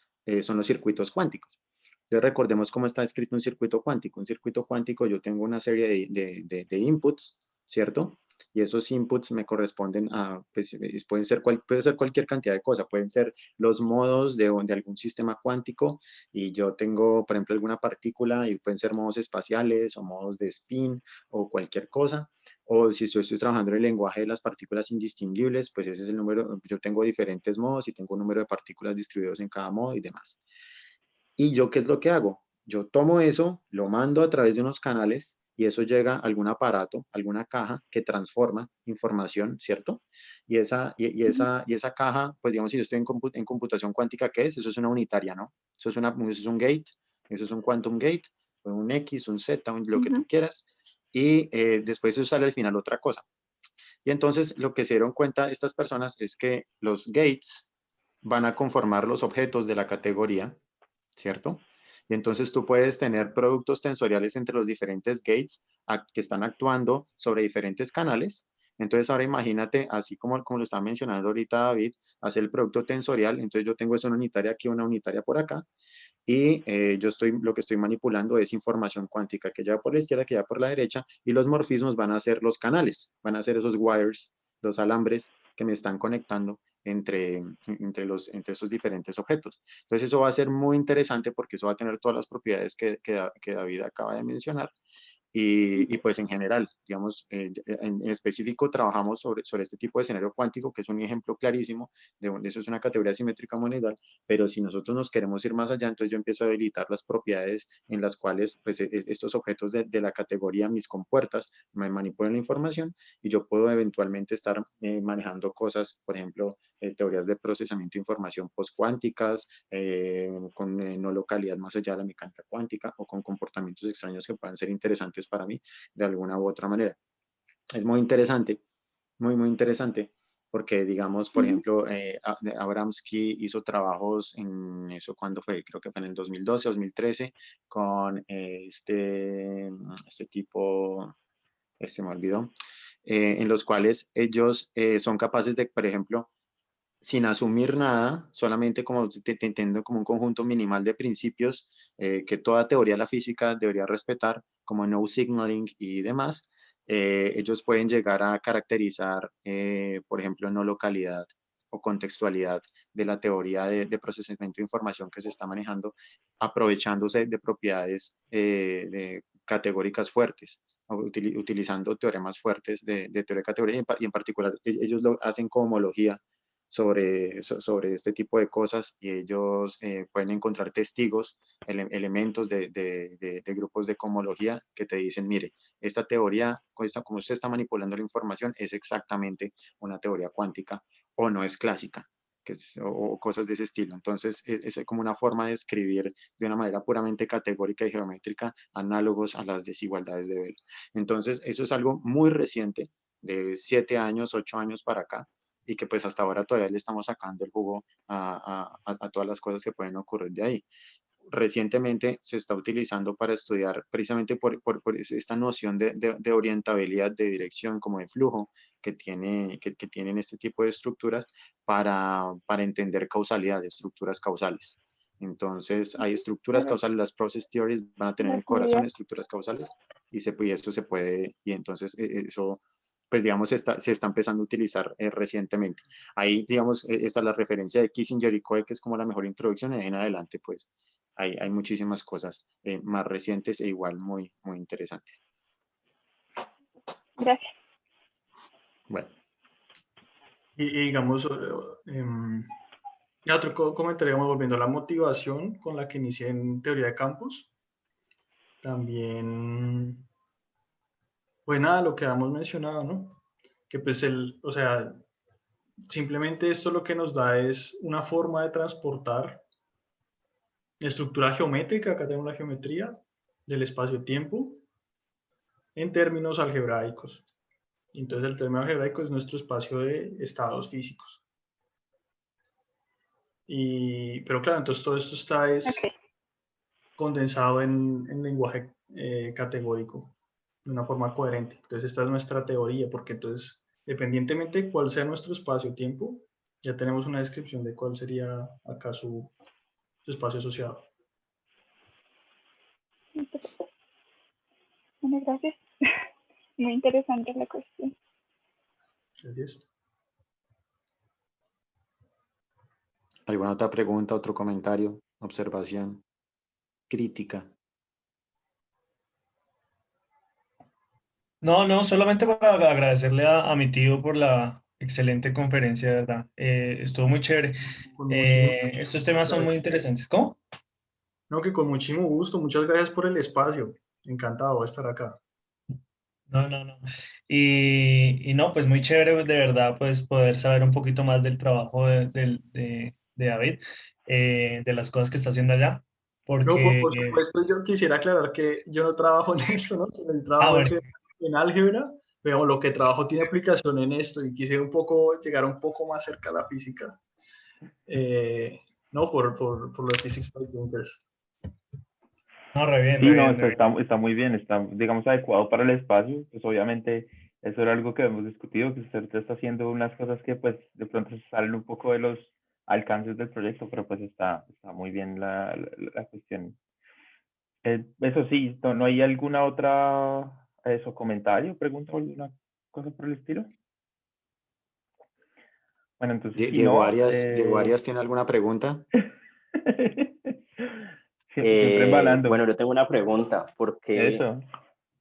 son los circuitos cuánticos. Entonces recordemos cómo está escrito un circuito cuántico. Un circuito cuántico, yo tengo una serie de inputs, ¿cierto? Y esos inputs me corresponden a, pues, puede ser cualquier cantidad de cosas. Pueden ser los modos de algún sistema cuántico y yo tengo, por ejemplo, alguna partícula y pueden ser modos espaciales o modos de spin o cualquier cosa. O si estoy trabajando en el lenguaje de las partículas indistinguibles, pues ese es el número. Yo tengo diferentes modos y tengo un número de partículas distribuidos en cada modo y demás. ¿Y yo qué es lo que hago? Yo tomo eso, lo mando a través de unos canales y eso llega a algún aparato, alguna caja que transforma información, ¿cierto? Y esa caja, pues digamos, si yo estoy en computación cuántica, ¿qué es? Eso es una unitaria, ¿no? Eso es un gate, eso es un quantum gate, un X, un Z, lo que tú quieras. Y después eso sale al final otra cosa. Y entonces lo que se dieron cuenta estas personas es que los gates van a conformar los objetos de la categoría, ¿cierto? Y entonces tú puedes tener productos tensoriales entre los diferentes gates que están actuando sobre diferentes canales. Entonces ahora imagínate, así como lo estaba mencionando ahorita David, hacer el producto tensorial. Entonces yo tengo eso una unitaria aquí, una unitaria por acá. Y lo que estoy manipulando es información cuántica que ya por la izquierda, que ya por la derecha. Y los morfismos van a ser los canales, van a ser esos wires, los alambres que me están conectando entre esos diferentes objetos. Entonces eso va a ser muy interesante porque eso va a tener todas las propiedades que David acaba de mencionar. Y pues en general, digamos, en específico trabajamos sobre este tipo de escenario cuántico, que es un ejemplo clarísimo de donde eso es una categoría simétrica monoidal, pero si nosotros nos queremos ir más allá, entonces yo empiezo a habilitar las propiedades en las cuales pues, estos objetos de la categoría, mis compuertas, me manipulan la información y yo puedo eventualmente estar manejando cosas, por ejemplo, teorías de procesamiento de información postcuánticas, con no localidad más allá de la mecánica cuántica o con comportamientos extraños que puedan ser interesantes para mí de alguna u otra manera. Es muy interesante, muy interesante, porque digamos, por ejemplo, Abramsky hizo trabajos en eso, ¿cuándo fue? Creo que fue en el 2012, 2013, con este tipo, me olvidó, en los cuales ellos son capaces de, por ejemplo, sin asumir nada, solamente como entiendo como un conjunto minimal de principios que toda teoría de la física debería respetar, como no signaling y demás, ellos pueden llegar a caracterizar, por ejemplo, no localidad o contextualidad de la teoría de procesamiento de información que se está manejando, aprovechándose de propiedades categóricas fuertes, utilizando teoremas fuertes de teoría de categoría y en particular ellos lo hacen como homología sobre este tipo de cosas y ellos pueden encontrar testigos, elementos de grupos de cohomología que te dicen, mire, esta teoría, como usted está manipulando la información, es exactamente una teoría cuántica o no es clásica. O cosas de ese estilo. Entonces, es como una forma de escribir de una manera puramente categórica y geométrica análogos a las desigualdades de Bell. Entonces, eso es algo muy reciente, de 7 años, 8 años para acá, y que pues hasta ahora todavía le estamos sacando el jugo a todas las cosas que pueden ocurrir de ahí. Recientemente se está utilizando para estudiar precisamente por esta noción de orientabilidad, de dirección, como de flujo que tienen este tipo de estructuras para entender causalidad, de estructuras causales. Entonces, hay estructuras causales, las process theories van a tener en el corazón estructuras causales y esto se puede, y entonces eso pues digamos se está empezando a utilizar recientemente. Ahí, digamos, está la referencia de Kissinger y Coe, que es como la mejor introducción, y en adelante, pues, hay muchísimas cosas más recientes e igual muy interesantes. Gracias. Bueno. Y digamos, otro comentario, volviendo a la motivación con la que inicié en teoría de campos. También, pues nada, lo que habíamos mencionado, ¿no? Que pues o sea, simplemente esto lo que nos da es una forma de transportar estructura geométrica, acá tenemos la geometría del espacio-tiempo, en términos algebraicos. Entonces el término algebraico es nuestro espacio de estados físicos. Pero claro, entonces todo esto está condensado en lenguaje categórico, de una forma coherente. Entonces esta es nuestra teoría, porque entonces, dependientemente de cuál sea nuestro espacio-tiempo, ya tenemos una descripción de cuál sería acá su espacio asociado. Bueno, gracias. Muy interesante la cuestión. Gracias. ¿Alguna otra pregunta, otro comentario, observación, crítica? No, solamente para agradecerle a mi tío por la excelente conferencia, de verdad. Estuvo muy chévere. Con muchísimo Estos temas son muy interesantes. ¿Cómo? No, que con muchísimo gusto. Muchas gracias por el espacio. Encantado de estar acá. No. Y no, pues muy chévere, de verdad, pues poder saber un poquito más del trabajo de David, de las cosas que está haciendo allá, No, porque, por supuesto, yo quisiera aclarar que yo no trabajo en eso, ¿no? Sino el ah, trabajo bueno, es en álgebra, pero lo que trabajo tiene aplicación en esto y quisiera un poco llegar un poco más cerca a la física. No, por lo de Physics by Junkers. no, re bien, Sí, re no, bien, re bien. está muy bien, está, digamos, adecuado para el espacio. Pues obviamente eso era algo que hemos discutido, que usted está haciendo unas cosas que pues de pronto se salen un poco de los alcances del proyecto, pero pues está muy bien la cuestión. Eso sí, ¿no hay alguna otra comentario, pregunta o alguna cosa por el estilo? Bueno, entonces si Diego no, Arias, Diego Arias, ¿tiene alguna pregunta? siempre embalando. Bueno, yo tengo una pregunta. Eso.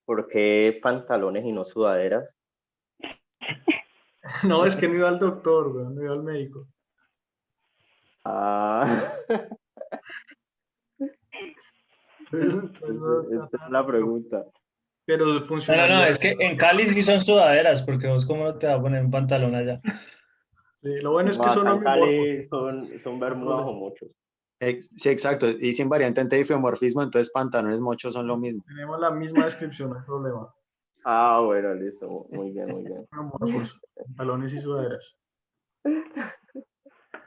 ¿Por qué pantalones y no sudaderas? No, es que no iba al doctor, weón, no iba al médico. Ah, Entonces, esa es la pregunta. pero No, funcionaría. es que en Cali sí son sudaderas, porque vos cómo no te vas a poner un pantalón allá. Lo bueno es No, que son acá en homimorfos. Cali son No hay bermudas o problema. muchos. Sí, exacto. Y sin variante en isomorfismo, entonces pantalones mochos son lo mismo. Tenemos la misma descripción, no hay problema. Ah, bueno, listo. Muy bien, muy bien. Homimorfos, pantalones y sudaderas. Sie-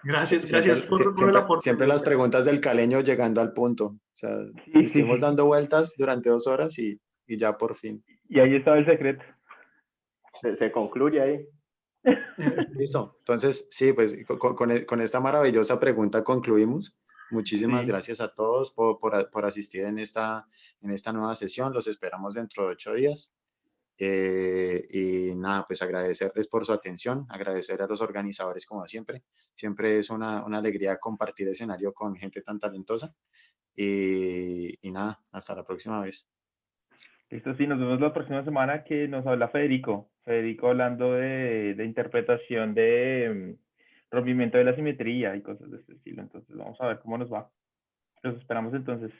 Gracias Siempre, por el siempre, aporte. siempre las preguntas del caleño llegando al punto. O sea, Sí, estuvimos sí. dando vueltas durante 2 horas y ya por fin. Y ahí estaba el secreto. Se concluye ahí. Listo. Entonces, sí, pues con esta maravillosa pregunta concluimos. Muchísimas Sí. gracias a todos por asistir en esta nueva sesión. Los esperamos dentro de 8 días. Y nada, pues agradecerles por su atención, agradecer a los organizadores como siempre. Siempre es una alegría compartir escenario con gente tan talentosa. Y nada, hasta la próxima vez. Listo, sí, nos vemos la próxima semana que nos habla Federico. Federico hablando de interpretación de rompimiento de la simetría y cosas de este estilo. Entonces vamos a ver cómo nos va. Los esperamos entonces.